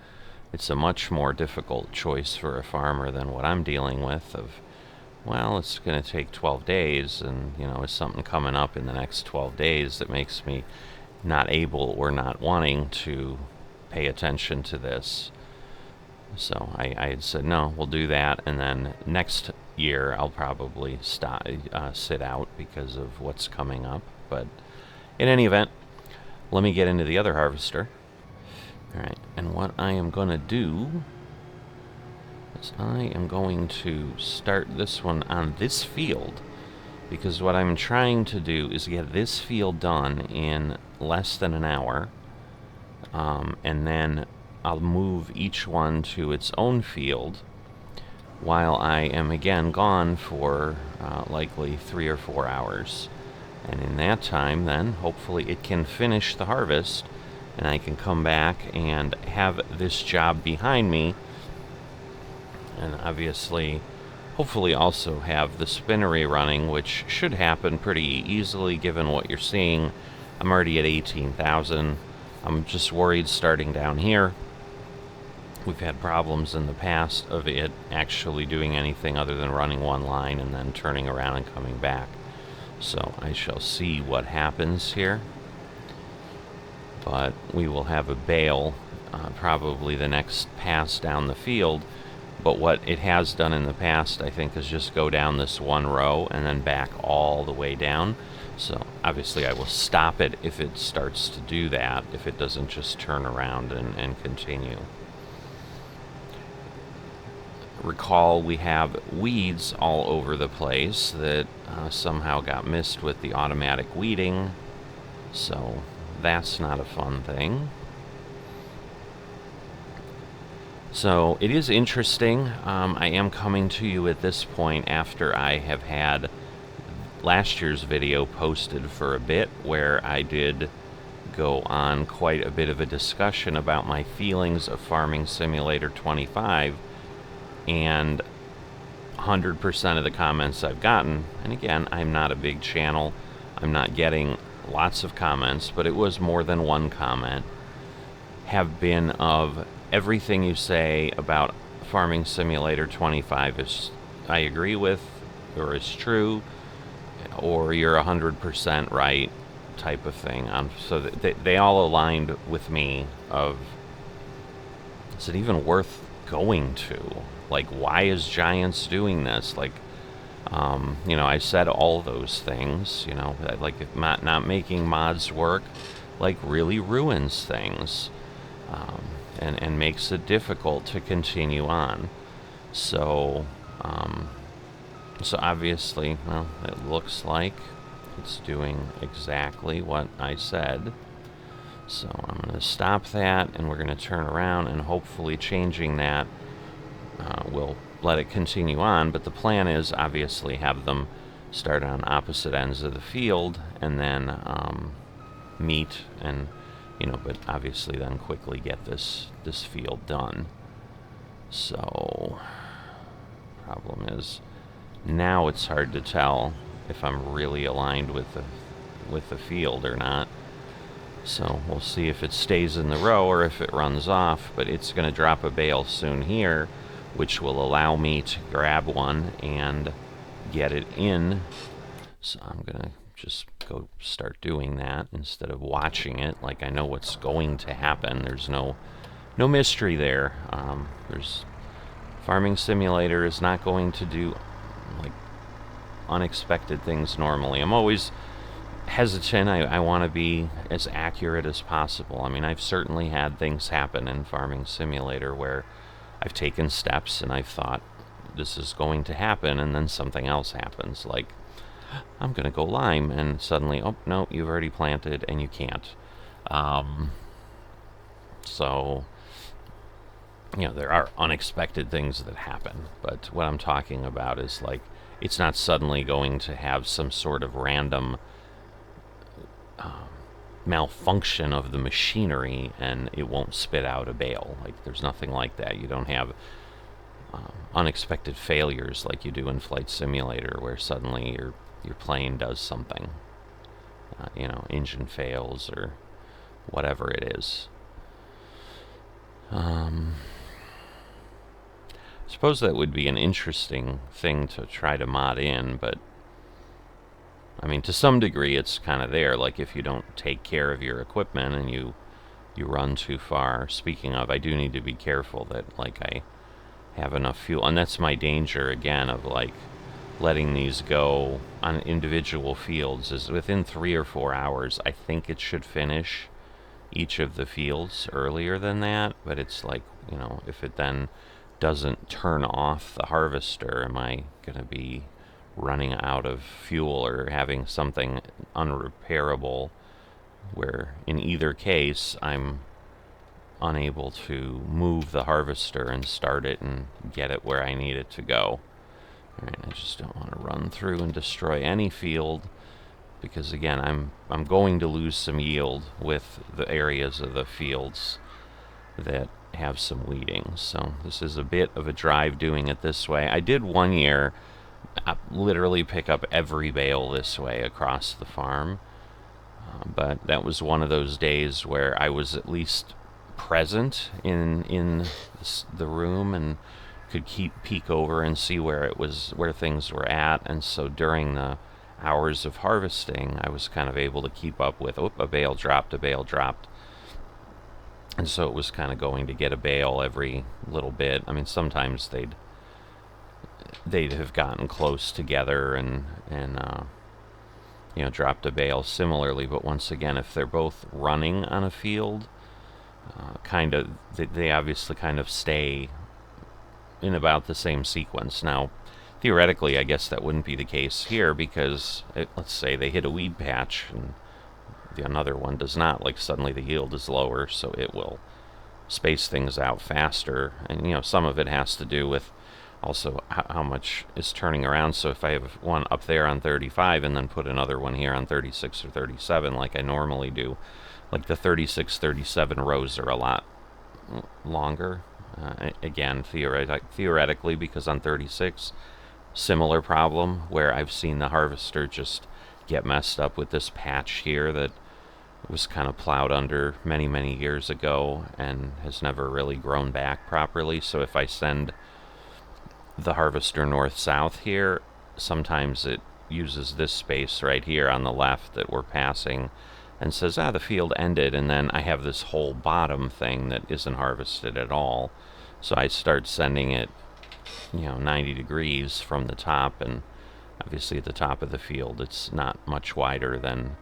it's a much more difficult choice for a farmer than what I'm dealing with of, well, it's going to take 12 days, and, is something coming up in the next 12 days that makes me not able or not wanting to pay attention to this. So I had said, no, we'll do that, and then next year I'll probably sit out because of what's coming up. But in any event, let me get into the other harvester. Alright, and what I am going to do is I am going to start this one on this field, because what I'm trying to do is get this field done in less than an hour, and then I'll move each one to its own field while I am again gone for likely 3 or 4 hours. And in that time, then, hopefully it can finish the harvest, and I can come back and have this job behind me, and obviously, hopefully also have the spinnery running, which should happen pretty easily given what you're seeing. I'm already at 18,000. I'm just worried starting down here we've had problems in the past of it actually doing anything other than running one line and then turning around and coming back. So I shall see what happens here. But we will have a bale probably the next pass down the field. But what it has done in the past, I think, is just go down this one row and then back all the way down. So obviously I will stop it if it starts to do that, if it doesn't just turn around and continue. Recall we have weeds all over the place that somehow got missed with the automatic weeding, so that's not a fun thing. So it is interesting. I am coming to you at this point after I have had last year's video posted for a bit, where I did go on quite a bit of a discussion about my feelings of Farming Simulator 25, and 100% of the comments I've gotten, and again, I'm not a big channel, I'm not getting lots of comments, but it was more than one comment, have been of everything you say about Farming Simulator 25 is I agree with, or is true, or you're 100% right type of thing. So they all aligned with me of, is it even worth going to? Like, why is Giants doing this? Like, you know, I said all those things, you know, that, like, if not making mods work, like, really ruins things, and makes it difficult to continue on. So, so obviously, well, it looks like it's doing exactly what I said. So I'm going to stop that, and we're going to turn around, and hopefully changing that will let it continue on. But the plan is obviously have them start on opposite ends of the field and then meet, and you know, but obviously then quickly get this field done. So problem is now it's hard to tell if I'm really aligned with the field or not. So we'll see if it stays in the row or if it runs off, but it's going to drop a bale soon here, which will allow me to grab one and get it in. So I'm going to just go start doing that instead of watching it. Like, I know what's going to happen. There's no mystery there. There's Farming Simulator is not going to do like unexpected things normally. I'm always hesitant. I want to be as accurate as possible. I mean, I've certainly had things happen in Farming Simulator where I've taken steps and I've thought this is going to happen, and then something else happens, like I'm gonna go lime, and suddenly, oh no, you've already planted and you can't. So you know, there are unexpected things that happen, but what I'm talking about is, like, it's not suddenly going to have some sort of random malfunction of the machinery and it won't spit out a bale. Like, there's nothing like that. You don't have unexpected failures like you do in Flight Simulator, where suddenly your plane does something. You know, engine fails or whatever it is. I suppose that would be an interesting thing to try to mod in, but I mean, to some degree it's kind of there. Like, if you don't take care of your equipment and you run too far. Speaking of, I do need to be careful that, like, I have enough fuel, and that's my danger again of, like, letting these go on individual fields. Is within 3 or 4 hours I think it should finish each of the fields earlier than that, but it's like, you know, if it then doesn't turn off the harvester, am I gonna be running out of fuel or having something unrepairable, where in either case I'm unable to move the harvester and start it and get it where I need it to go. Alright, I just don't want to run through and destroy any field, because again, I'm going to lose some yield with the areas of the fields that have some weeding. So this is a bit of a drive doing it this way. I did one year literally pick up every bale this way across the farm, but that was one of those days where I was at least present in the room and could peek over and see where things were at. And so during the hours of harvesting, I was kind of able to keep up with, a bale dropped. And so it was kind of going to get a bale every little bit. I mean, sometimes they'd have gotten close together and dropped a bale similarly. But once again, if they're both running on a field, they obviously kind of stay in about the same sequence. Now, theoretically, I guess that wouldn't be the case here because let's say they hit a weed patch and another one does not. Like suddenly the yield is lower, so it will space things out faster. And some of it has to do with also how much is turning around. So if I have one up there on 35 and then put another one here on 36 or 37 like I normally do, like the 36, 37 rows are a lot longer. Again, theoretically, because on 36, similar problem where I've seen the harvester just get messed up with this patch here that was kind of plowed under many, many years ago and has never really grown back properly. So if I send the harvester north-south here, sometimes it uses this space right here on the left that we're passing and says, the field ended, and then I have this whole bottom thing that isn't harvested at all. So I start sending it, 90 degrees from the top, and obviously at the top of the field it's not much wider than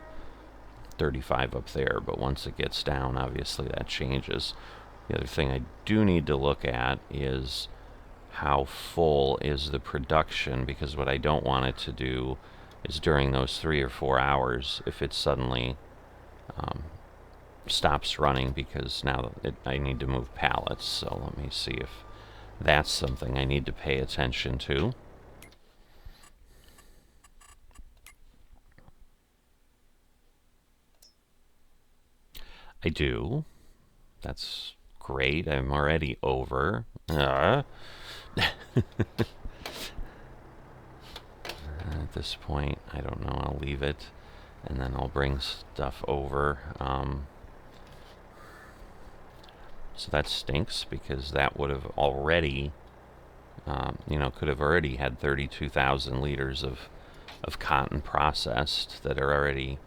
35 up there, but once it gets down, obviously that changes. The other thing I do need to look at is how full is the production, because what I don't want it to do is during those 3 or 4 hours, if it suddenly stops running, because now I need to move pallets. So let me see if that's something I need to pay attention to. I do. That's great. I'm already over. At this point, I don't know. I'll leave it, and then I'll bring stuff over. So that stinks, because that would have already, could have already had 32,000 liters of cotton processed that are already,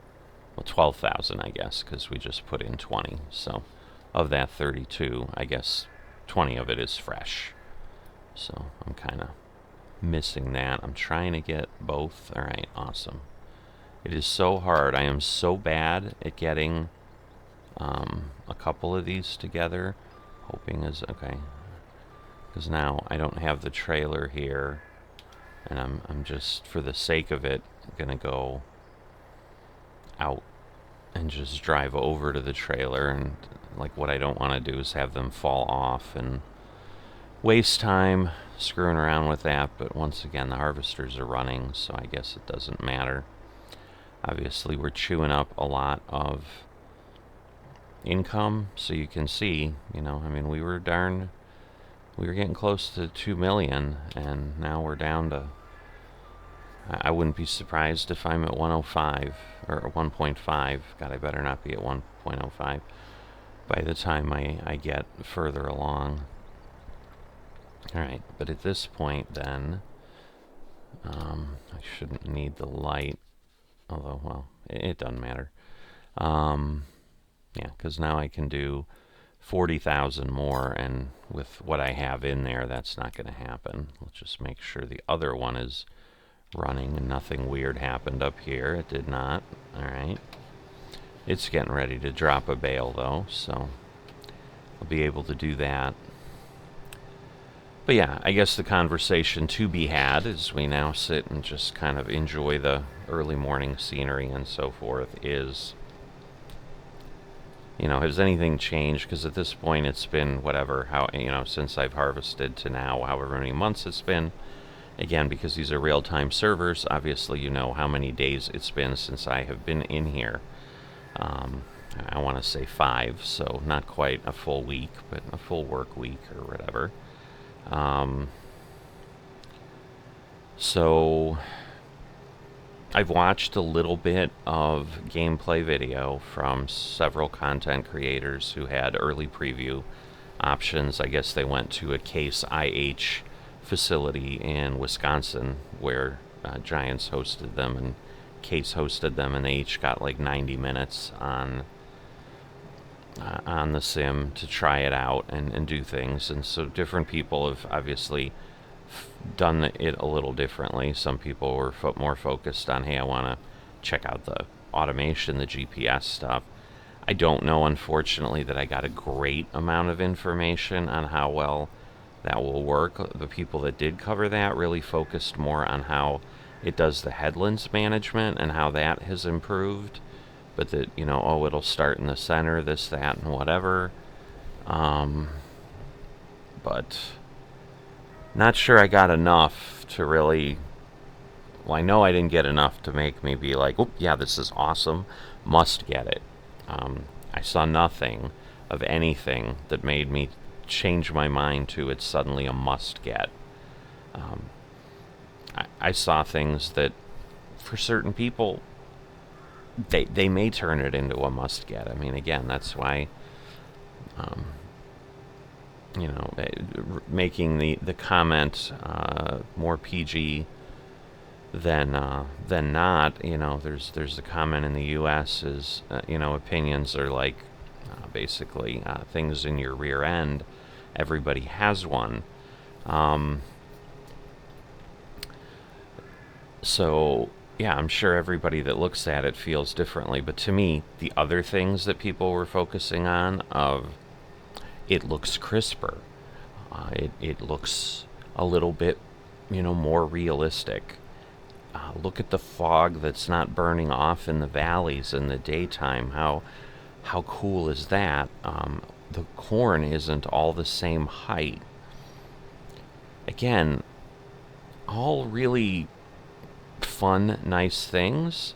12,000, I guess, because we just put in 20. So of that 32, I guess 20 of it is fresh. So I'm kind of missing that. I'm trying to get both. All right, awesome. It is so hard. I am so bad at getting a couple of these together. Hoping is okay, because now I don't have the trailer here, and I'm just, for the sake of it, gonna go out and just drive over to the trailer. And like, what I don't want to do is have them fall off and waste time screwing around with that. But once again, the harvesters are running, so I guess it doesn't matter. Obviously, we're chewing up a lot of income, so you can see, we were getting close to 2 million, and now we're down to, I wouldn't be surprised if I'm at 105 or 1.5. God, I better not be at 1.05 by the time I get further along. Alright, but at this point then, I shouldn't need the light, although, well, it doesn't matter. Yeah, because now I can do 40,000 more, and with what I have in there, that's not going to happen. Let's just make sure the other one is running and nothing weird happened up here. It did not. Alright. It's getting ready to drop a bale, though, so I'll be able to do that. But yeah, I guess the conversation to be had as we now sit and just kind of enjoy the early morning scenery and so forth is, has anything changed? Because at this point it's been since I've harvested to now, however many months it's been. Again, because these are real-time servers, obviously you know how many days it's been since I have been in here. I want to say 5, so not quite a full week, but a full work week or whatever. So I've watched a little bit of gameplay video from several content creators who had early preview options. I guess they went to a Case IH facility in Wisconsin where Giants hosted them and Case hosted them, and they each got like 90 minutes on the sim to try it out and do things. And so different people have obviously done it a little differently. Some people were more focused on, hey, I want to check out the automation, the GPS stuff. I don't know, unfortunately, that I got a great amount of information on how well that will work. The people that did cover that really focused more on how it does the headlands management and how that has improved. But that, it'll start in the center, this, that, and whatever. But not sure I got enough to really... Well, I know I didn't get enough to make me be like, oh, yeah, this is awesome, must get it. I saw nothing of anything that made me change my mind to it's suddenly a must get. I saw things that, for certain people, they may turn it into a must get. I mean, again, that's why, making the comment more PG than not. There's a comment in the U.S. is opinions are like basically things in your rear end. Everybody has one. So yeah, I'm sure everybody that looks at it feels differently. But to me, the other things that people were focusing on it looks crisper. It looks a little bit, more realistic. Look at the fog that's not burning off in the valleys in the daytime. How cool is that? The corn isn't all the same height. Again, all really fun, nice things,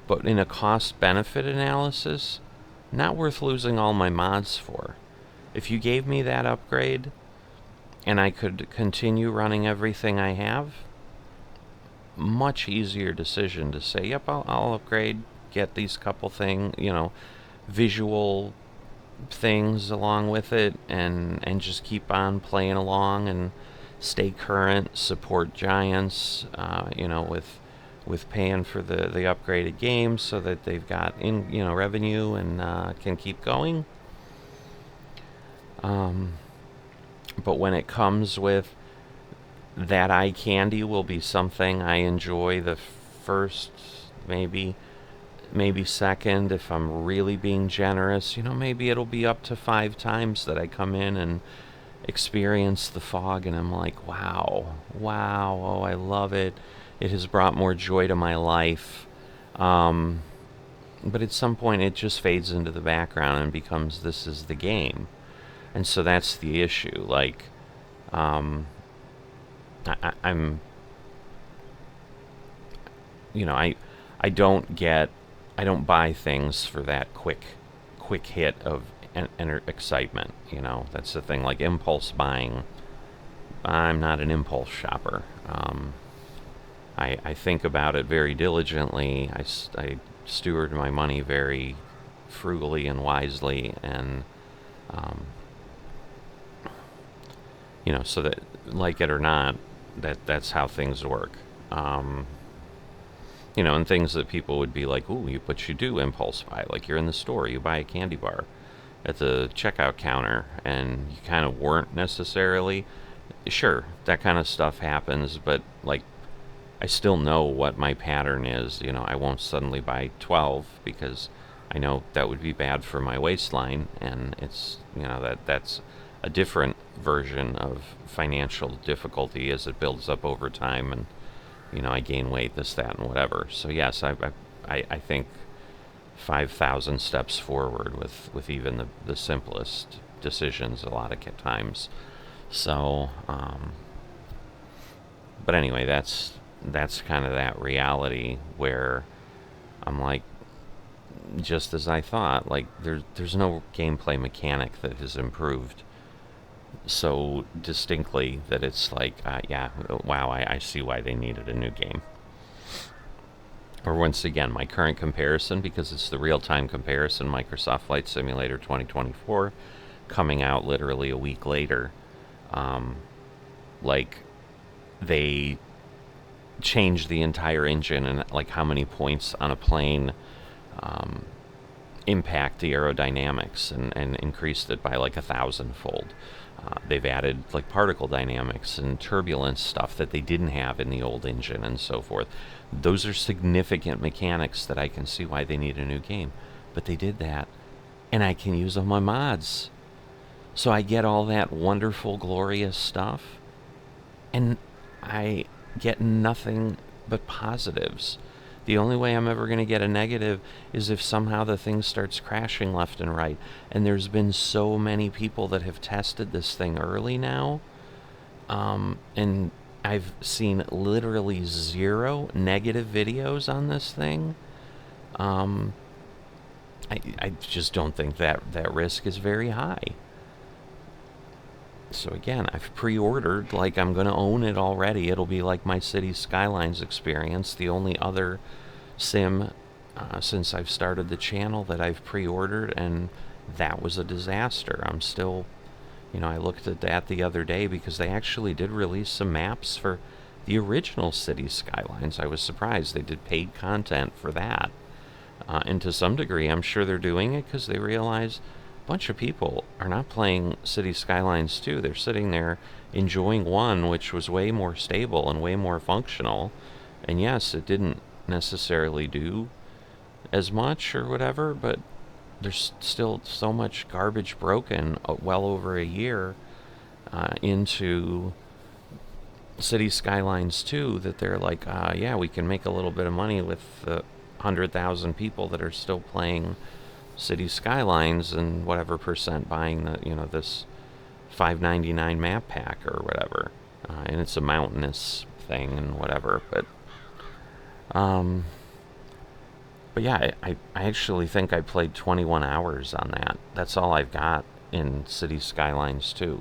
but in a cost-benefit analysis, not worth losing all my mods for. If you gave me that upgrade and I could continue running everything I have, much easier decision to say, yep, I'll upgrade, get these couple visual things along with it, and just keep on playing along and stay current, support Giants, with paying for the upgraded games so that they've got revenue and can keep going. But when it comes with that eye candy will be something I enjoy the first, maybe second, if I'm really being generous. Maybe it'll be up to 5 times that I come in and experience the fog and I'm like, wow, oh, I love it. It has brought more joy to my life. But at some point it just fades into the background and becomes, this is the game. And so that's the issue. Like, I'm, I don't buy things for that quick hit of excitement. That's the thing. Like impulse buying, I'm not an impulse shopper. I think about it very diligently. I steward my money very frugally and wisely, and so that, like it or not, that's how things work. And things that people would be like, ooh, but you do impulse buy. Like you're in the store, you buy a candy bar at the checkout counter, and you kind of weren't necessarily. Sure, that kind of stuff happens, but like, I still know what my pattern is. I won't suddenly buy 12 because I know that would be bad for my waistline, and it's, that's a different version of financial difficulty as it builds up over time, and I gain weight, this, that, and whatever. So yes, I think 5,000 steps forward with even the simplest decisions a lot of times. So, but anyway, that's kind of that reality where I'm like, just as I thought, like there's no gameplay mechanic that has improved so distinctly that it's like, yeah, wow, I see why they needed a new game. or once again, my current comparison, because it's the real-time comparison, Microsoft Flight Simulator 2024, coming out literally a week later. Like, they changed the entire engine and like how many points on a plane impact the aerodynamics, and increased it by like 1,000-fold. They've added like particle dynamics and turbulence stuff that they didn't have in the old engine and so forth. Those are significant mechanics that I can see why they need a new game. But they did that, and I can use them on mods. So I get all that wonderful, glorious stuff, and I get nothing but positives. The only way I'm ever going to get a negative is if somehow the thing starts crashing left and right. And there's been so many people that have tested this thing early now. And I've seen literally 0 negative videos on this thing. I just don't think that risk is very high. So again, I've pre-ordered, like I'm going to own it already. It'll be like my City Skylines experience, the only other sim since I've started the channel that I've pre-ordered, and that was a disaster. I'm still, I looked at that the other day because they actually did release some maps for the original City Skylines. I was surprised they did paid content for that. And to some degree, I'm sure they're doing it because they realize bunch of people are not playing City Skylines 2. They're sitting there enjoying 1, which was way more stable and way more functional. And yes, it didn't necessarily do as much or whatever, but there's still so much garbage broken well over a year into City Skylines 2 that they're like, yeah, we can make a little bit of money with the 100,000 people that are still playing City Skylines and whatever percent buying the this $5.99 map pack or whatever, and it's a mountainous thing and whatever. But yeah, I actually think I played 21 hours on that. That's all I've got in City Skylines 2.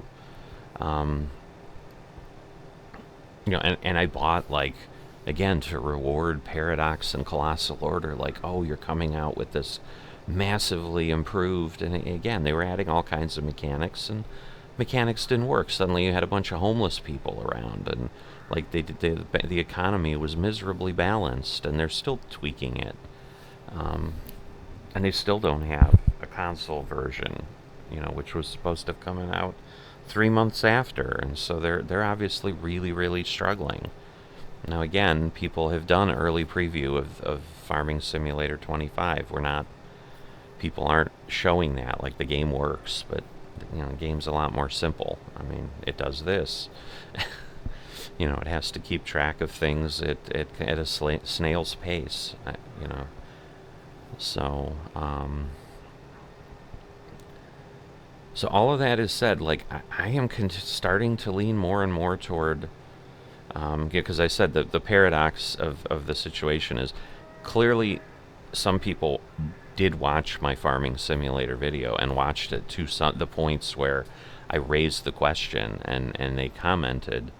And I bought, like, again, to reward Paradox and Colossal Order, like, oh, you're coming out with this massively improved, and again, they were adding all kinds of mechanics, and mechanics didn't work. Suddenly you had a bunch of homeless people around, and like the economy was miserably balanced, and they're still tweaking it. And they still don't have a console version, which was supposed to have come out 3 months after, and so they're obviously really, really struggling. Now again, people have done early preview of Farming Simulator 25. People aren't showing that, like the game works, but the game's a lot more simple. I mean, it does this. It has to keep track of things at a snail's pace. So so all of that is said, like I am starting to lean more and more toward, because I said that the paradox of the situation is clearly some people did watch my Farming Simulator video and watched it to the points where I raised the question and they commented.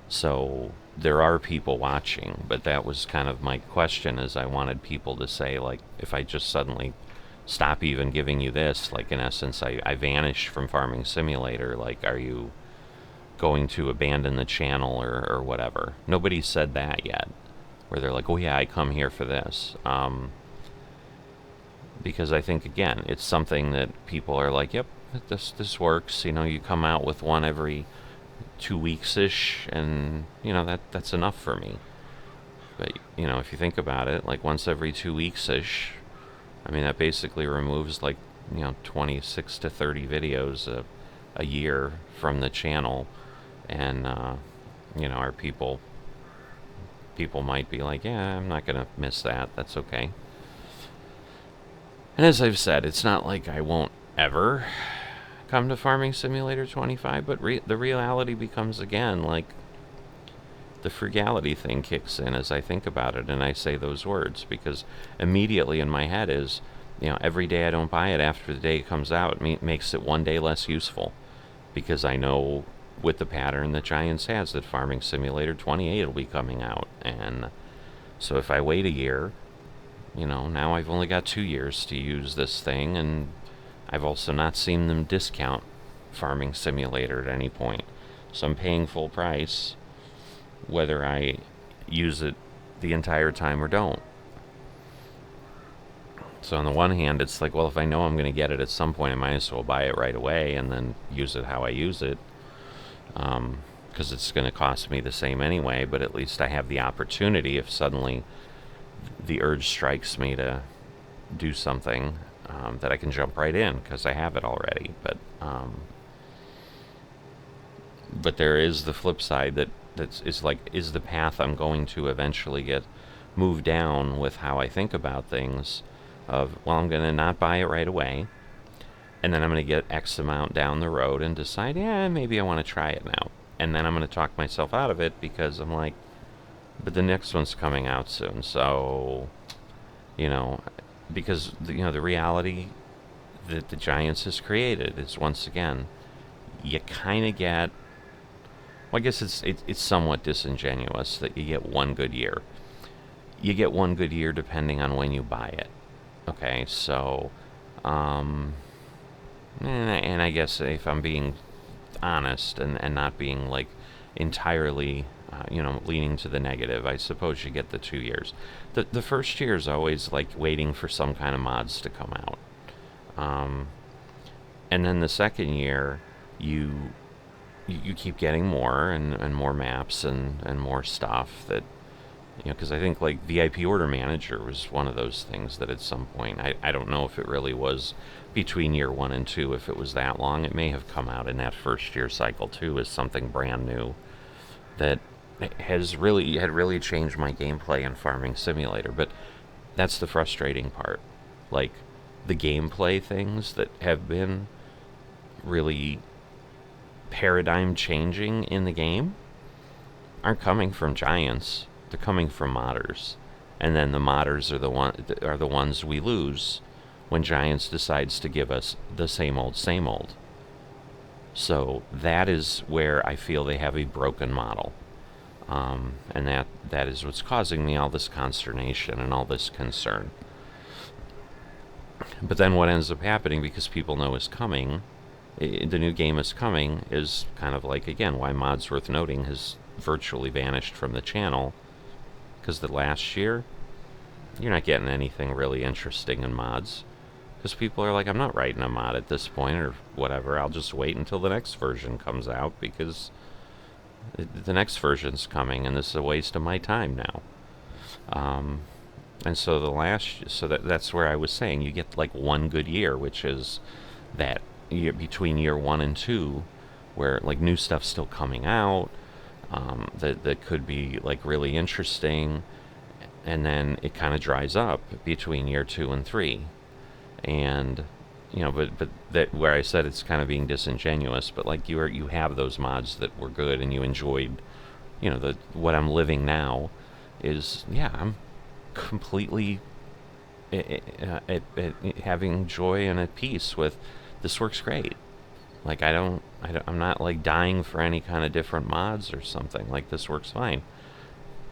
So there are people watching, but that was kind of my question, is I wanted people to say, like, if I just suddenly stop even giving you this, like in essence I vanished from Farming Simulator, like, are you going to abandon the channel or whatever? Nobody said that yet, where they're like, oh yeah, I come here for this. Because I think, again, it's something that people are like, yep, this works. You come out with one every 2 weeks-ish, and, that's enough for me. But, if you think about it, like, once every 2 weeks-ish, I mean, that basically removes, like, 26 to 30 videos a year from the channel. And, our people might be like, yeah, I'm not going to miss that. That's okay. And as I've said, it's not like I won't ever come to Farming Simulator 25, but the reality becomes, again, like, the frugality thing kicks in as I think about it and I say those words, because immediately in my head is, every day I don't buy it after the day it comes out, it makes it 1 day less useful, because I know with the pattern that Giants has that Farming Simulator 28 will be coming out, and So if I wait a year, now I've only got 2 years to use this thing, and I've also not seen them discount Farming Simulator at any point. So I'm paying full price whether I use it the entire time or don't. So on the one hand, it's like, well, if I know I'm going to get it at some point, I might as well buy it right away and then use it how I use it, because it's going to cost me the same anyway, but at least I have the opportunity if suddenly the urge strikes me to do something, that I can jump right in because I have it already. But there is the flip side is the path I'm going to eventually get moved down with how I think about things of, well, I'm going to not buy it right away, and then I'm going to get X amount down the road and decide, yeah, maybe I want to try it now. And then I'm going to talk myself out of it because I'm like, but the next one's coming out soon. So, because the reality that the Giants has created is, once again, you kind of get, well, I guess it's somewhat disingenuous that you get one good year. You get one good year depending on when you buy it. Okay, so, and I guess if I'm being honest and not being like entirely, leaning to the negative, I suppose you get the 2 years. The first year is always like waiting for some kind of mods to come out. And then the second year, you keep getting more and more maps and more stuff that, because I think like VIP Order Manager was one of those things that at some point, I don't know if it really was between year 1 and 2, if it was that long. It may have come out in that first year cycle too as something brand new that had really changed my gameplay in Farming Simulator. But that's the frustrating part. Like, the gameplay things that have been really paradigm changing in the game aren't coming from Giants. They're coming from modders, and then the modders are the ones we lose when Giants decides to give us the same old. So that is where I feel they have a broken model, and that is what's causing me all this consternation and all this concern. But then what ends up happening, because people know is coming, the new game is coming, is kind of like, again, why Mods Worth Noting has virtually vanished from the channel. Because the last year, you're not getting anything really interesting in mods. Because people are like, I'm not writing a mod at this point or whatever. I'll just wait until the next version comes out because the next version's coming and this is a waste of my time now. And so that's where I was saying you get like one good year, which is that year between year 1 and 2, where like new stuff's still coming out. That could be like really interesting, and then it kind of dries up between year 2 and 3, and but that where I said it's kind of being disingenuous, but like you have those mods that were good and you enjoyed, what I'm living now is, yeah, I'm completely having joy and at peace with this. Works great. Like, I'm not like dying for any kind of different mods or something. Like, this works fine.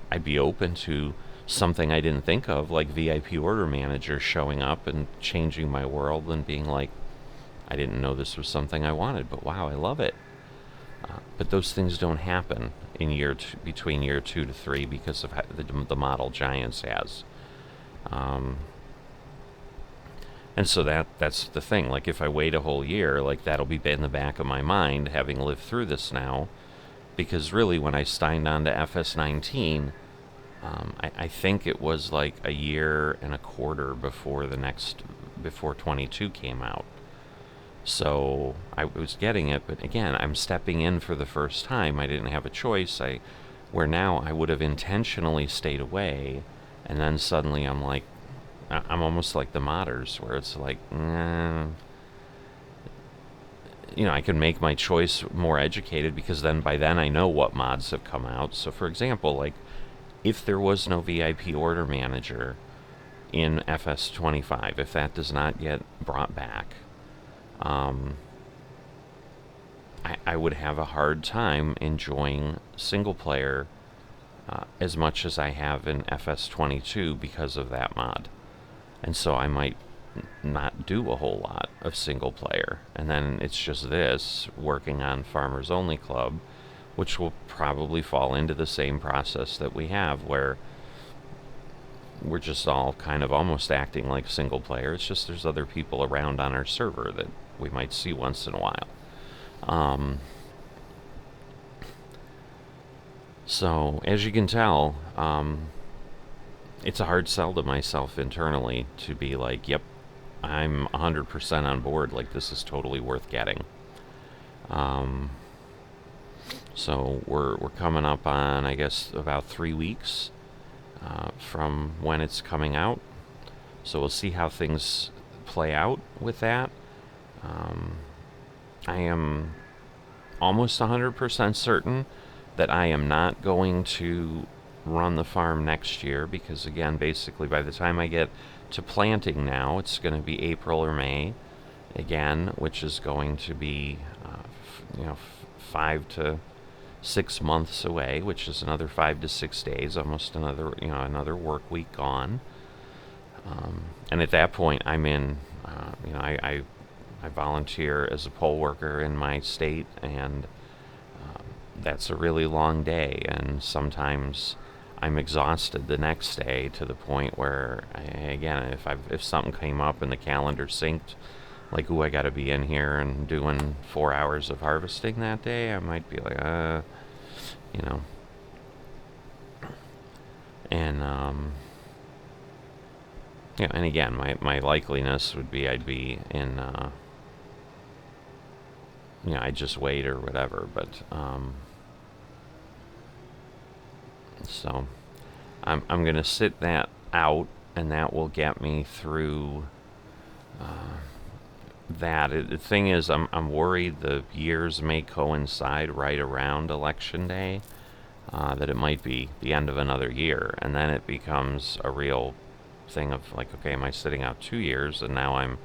I'd be open to something I didn't think of, like VIP Order Manager showing up and changing my world and being like, I didn't know this was something I wanted, but wow, I love it. But those things don't happen in between year 2 to 3 because of the model Giants has. And so that's the thing. Like, if I wait a whole year, like, that'll be in the back of my mind, having lived through this now. Because really, when I signed on to FS19, I think it was like a year and a quarter before before 22 came out. So I was getting it, but again, I'm stepping in for the first time. I didn't have a choice. Where now I would have intentionally stayed away, and then suddenly I'm like, I'm almost like the modders, where it's like, I can make my choice more educated, because by then I know what mods have come out. So for example, like, if there was no VIP Order Manager in FS25, if that does not get brought back, I would have a hard time enjoying single player as much as I have in FS22 because of that mod. And so I might not do a whole lot of single player. And then it's just this, working on Farmers Only Club, which will probably fall into the same process that we have, where we're just all kind of almost acting like single player. It's just there's other people around on our server that we might see once in a while. So, as you can tell, it's a hard sell to myself internally to be like, yep, I'm 100% on board, like this is totally worth getting. So we're coming up on, I guess, about 3 weeks from when it's coming out. So we'll see how things play out with that. I am almost 100% certain that I am not going to run the farm next year, because again, basically by the time I get to planting now, it's going to be April or May again, which is going to be 5 to 6 months away, which is another 5 to 6 days, almost another work week gone. And at that point, I'm in. I volunteer as a poll worker in my state, and that's a really long day, and sometimes I'm exhausted the next day to the point where, again, if something came up and the calendar synced, like, ooh, I got to be in here and doing 4 hours of harvesting that day, I might be like, and and again, my likeliness would be I'd be in, I'd just wait or whatever, but, so I'm going to sit that out, and that will get me through that. The thing is, I'm worried the years may coincide right around Election Day, that it might be the end of another year, and then it becomes a real thing of like, okay, am I sitting out 2 years? And now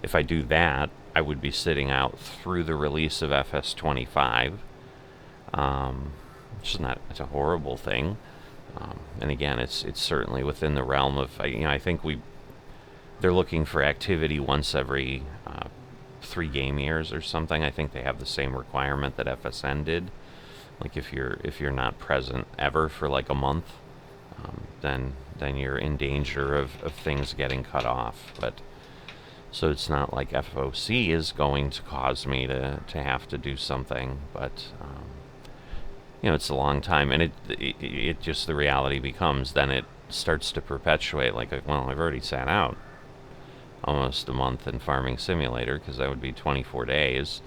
if I do that, I would be sitting out through the release of FS25, which is not, it's a horrible thing. And again, it's certainly within the realm of, I think they're looking for activity once every 3 game years or something. I think they have the same requirement that FSN did. Like if you're not present ever for like a month, then you're in danger of things getting cut off. But so it's not like FOC is going to cause me to have to do something, but it's a long time, and it just, the reality becomes then it starts to perpetuate, like, well, I've already sat out almost a month in Farming Simulator, because that would be 24 days.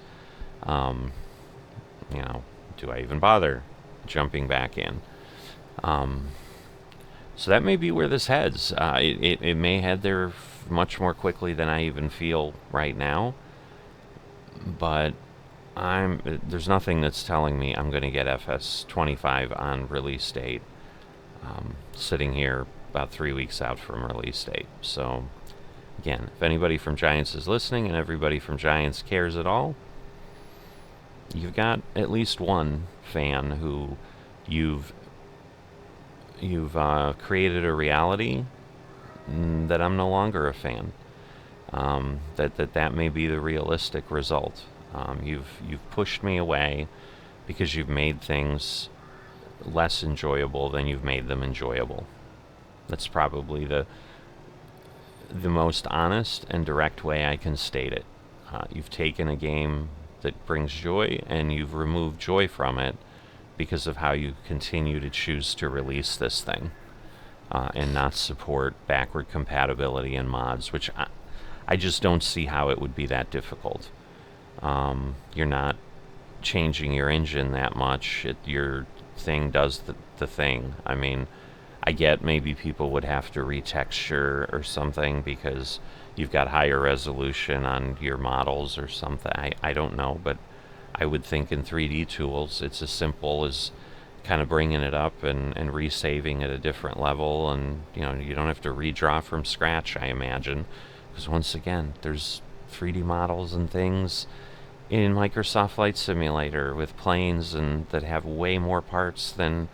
Do I even bother jumping back in? So that may be where this heads. It may head there much more quickly than I even feel right now, but there's nothing that's telling me I'm going to get FS25 on release date, sitting here about 3 weeks out from release date. So again, if anybody from Giants is listening, and everybody from Giants cares at all, you've got at least one fan who you've created a reality that I'm no longer a fan. That may be the realistic result. You've pushed me away because you've made things less enjoyable than you've made them enjoyable. That's probably the most honest and direct way I can state it. You've taken a game that brings joy, and you've removed joy from it because of how you continue to choose to release this thing, and not support backward compatibility and mods, which I just don't see how it would be that difficult. You're not changing your engine that much. Your thing does the thing. I mean, I get maybe people would have to retexture or something because you've got higher resolution on your models or something. I don't know, but I would think in 3D tools it's as simple as kind of bringing it up and resaving at a different level, and you don't have to redraw from scratch, I imagine, because once again, there's 3D models and things in Microsoft Flight Simulator with planes and that have way more parts than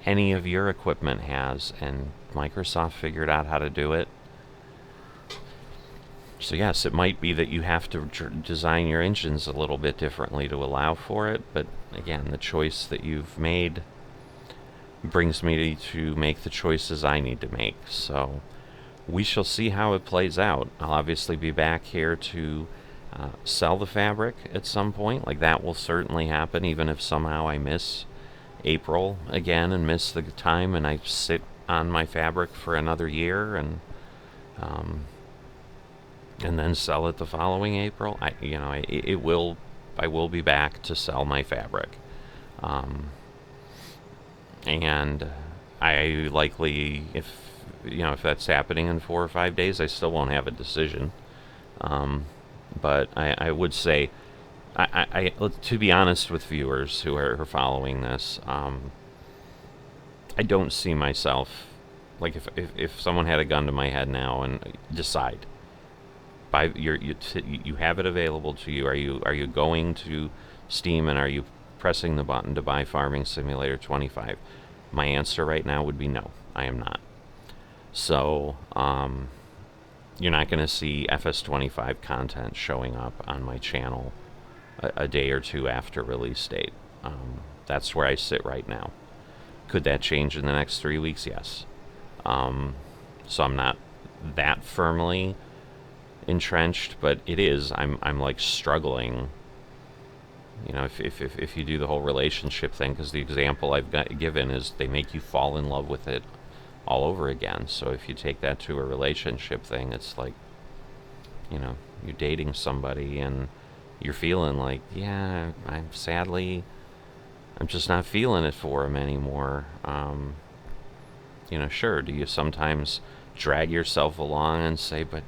any of your equipment has, and Microsoft figured out how to do it. So yes, it might be that you have to design your engines a little bit differently to allow for it, but again, the choice that you've made brings me to make the choices I need to make. So we shall see how it plays out. I'll obviously be back here to sell the fabric at some point. Like, that will certainly happen, even if somehow I miss April again and miss the time and I sit on my fabric for another year and then sell it the following April. I will be back to sell my fabric. And I likely, if that's happening in 4 or 5 days, I still won't have a decision. But I would say, to be honest with viewers who are following this, I don't see myself, like, if someone had a gun to my head now and decide, you have it available to you. Are you going to Steam and are you pressing the button to buy Farming Simulator 25? My answer right now would be no. I am not. So you're not going to see FS25 content showing up on my channel a day or two after release date. That's where I sit right now. Could that change in the next 3 weeks? Yes. So I'm not that firmly entrenched, but it is. I'm like struggling. If you do the whole relationship thing, because the example I've given is they make you fall in love with it all over again. So if you take that to a relationship thing, it's like, you're dating somebody and you're feeling like, yeah, I'm just not feeling it for him anymore. Sure, do you sometimes drag yourself along and say, but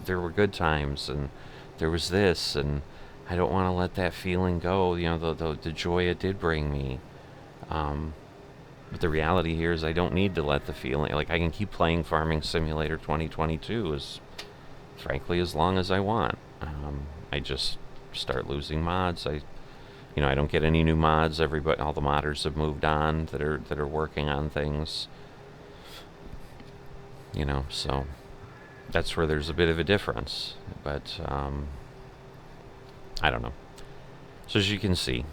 there were good times and there was this, and I don't want to let that feeling go, the joy it did bring me. But the reality here is I don't need to let the feeling, like, I can keep playing Farming Simulator 2022 frankly as long as I want. I just start losing mods. I don't get any new mods. All the modders have moved on that are working on things. So that's where there's a bit of a difference. But I don't know. So as you can see,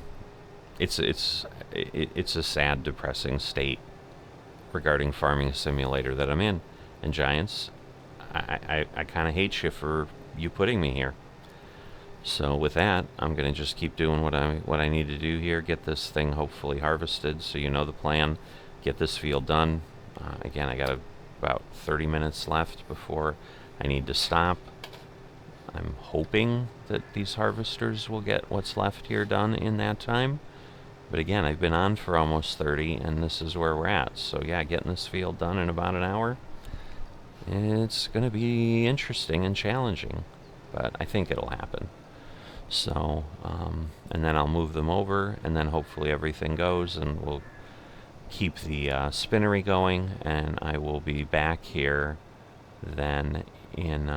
it's a sad, depressing state regarding Farming Simulator that I'm in. And Giants, I kind of hate you for you putting me here. So with that, I'm going to just keep doing what I need to do here, get this thing hopefully harvested, so the plan, get this field done. Again, I got about 30 minutes left before I need to stop. I'm hoping that these harvesters will get what's left here done in that time. But again, I've been on for almost 30, and this is where we're at. So yeah, getting this field done in about an hour, it's going to be interesting and challenging, but I think it'll happen. So, and then I'll move them over, and then hopefully everything goes, and we'll keep the spinnery going, and I will be back here then in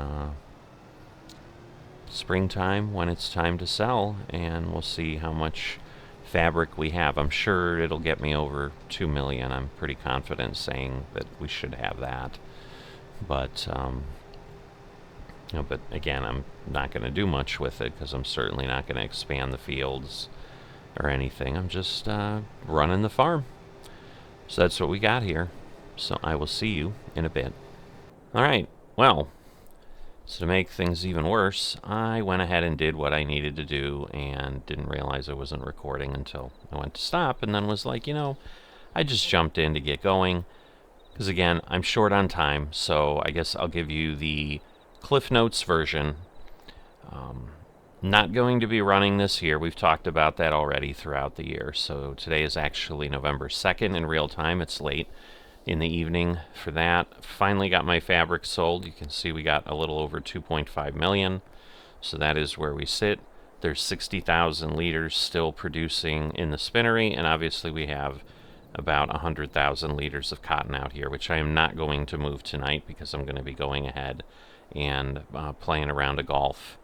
springtime when it's time to sell, and we'll see how much fabric we have. I'm sure it'll get me over 2 million. I'm pretty confident saying that we should have that. But but again, I'm not going to do much with it because I'm certainly not going to expand the fields or anything. I'm just running the farm. So that's what we got here. So I will see you in a bit. All right. Well, so to make things even worse, I went ahead and did what I needed to do and didn't realize I wasn't recording until I went to stop, and then was like, I just jumped in to get going. Because again, I'm short on time, so I guess I'll give you the Cliff Notes version. Not going to be running this year. We've talked about that already throughout the year. So today is actually November 2nd in real time. It's late in the evening for that. Finally got my fabric sold. You can see we got a little over 2.5 million. So that is where we sit. There's 60,000 liters still producing in the spinnery, and obviously we have about 100,000 liters of cotton out here, which I am not going to move tonight because I'm going to be going ahead and playing a round of golf,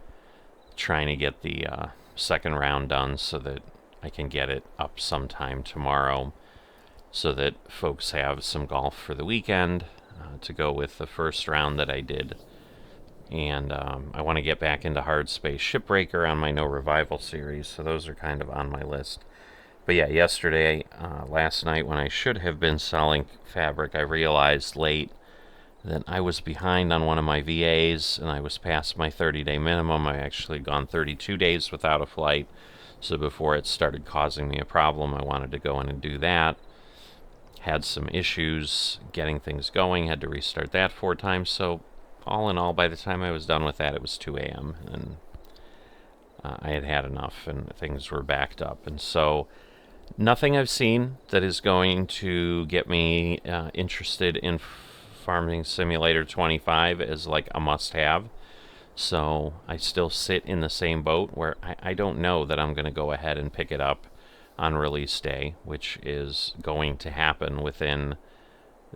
trying to get the second round done so that I can get it up sometime tomorrow. so that folks have some golf for the weekend to go with the first round that I did. And I want to get back into Hard Space Shipbreaker on my No Revival series, so those are kind of on my list. But yeah, yesterday, last night, when I should have been selling fabric, I realized late that I was behind on one of my VAs, and I was past my 30-day minimum. I actually had gone 32 days without a flight, so before it started causing me a problem, I wanted to go in and do that. Had some issues getting things going, had to restart that 4 times, so all in all, by the time I was done with that, it was 2 a.m., and I had had enough, and things were backed up. And so nothing I've seen that is going to get me interested in Farming Simulator 25 is like a must-have. So I still sit in the same boat where I don't know that I'm going to go ahead and pick it up on release day, which is going to happen within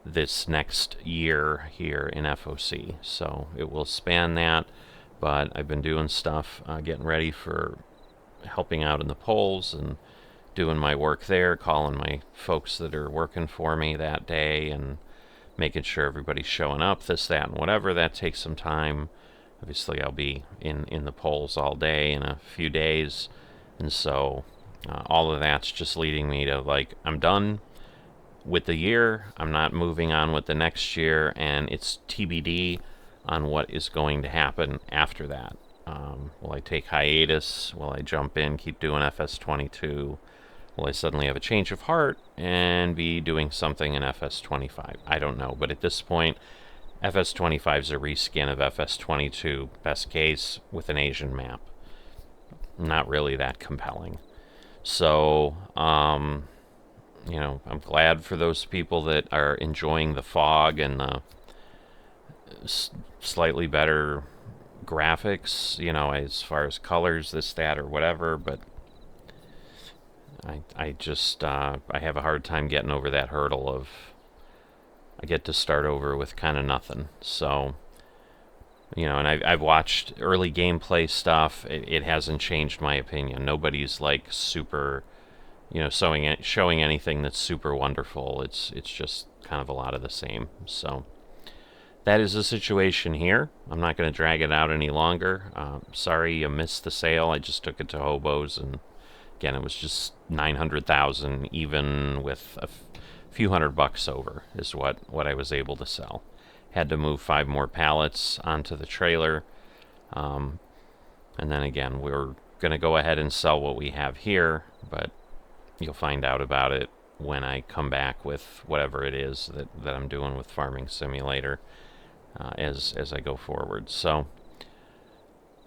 this next year here in FOC. So it will span that, but I've been doing stuff, getting ready for helping out in the polls and doing my work there, calling my folks that are working for me that day and making sure everybody's showing up, this, that, and whatever. That takes some time. Obviously, I'll be in the polls all day in a few days, and so all of that's just leading me to, like, I'm done with the year. I'm not moving on with the next year, and it's TBD on what is going to happen after that. Will I take hiatus? Will I jump in, keep doing FS22? Will I suddenly have a change of heart and be doing something in FS25? I don't know, but at this point, FS25 is a reskin of FS22, best case, with an Asian map. Not really that compelling. So, you know, I'm glad for those people that are enjoying the fog and the slightly better graphics, you know, as far as colors, this, that, or whatever, but I just, I have a hard time getting over that hurdle of I get to start over with kind of nothing. So, you know, and I've watched early gameplay stuff. It hasn't changed my opinion. Nobody's like super, you know, showing anything that's super wonderful. It's just kind of a lot of the same. So that is the situation here. I'm not going to drag it out any longer. Sorry you missed the sale. I just took it to Hobos, and again, it was just 900,000, even with a few $100 over is what I was able to sell. Had to move 5 more pallets onto the trailer, and then again, we're going to go ahead and sell what we have here, but you'll find out about it when I come back with whatever it is that I'm doing with Farming Simulator as I go forward. So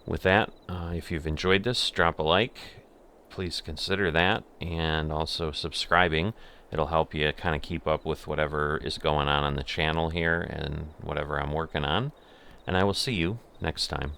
with that, if you've enjoyed this, drop a like. Please consider that, and also subscribing. It'll help you kind of keep up with whatever is going on the channel here and whatever I'm working on. And I will see you next time.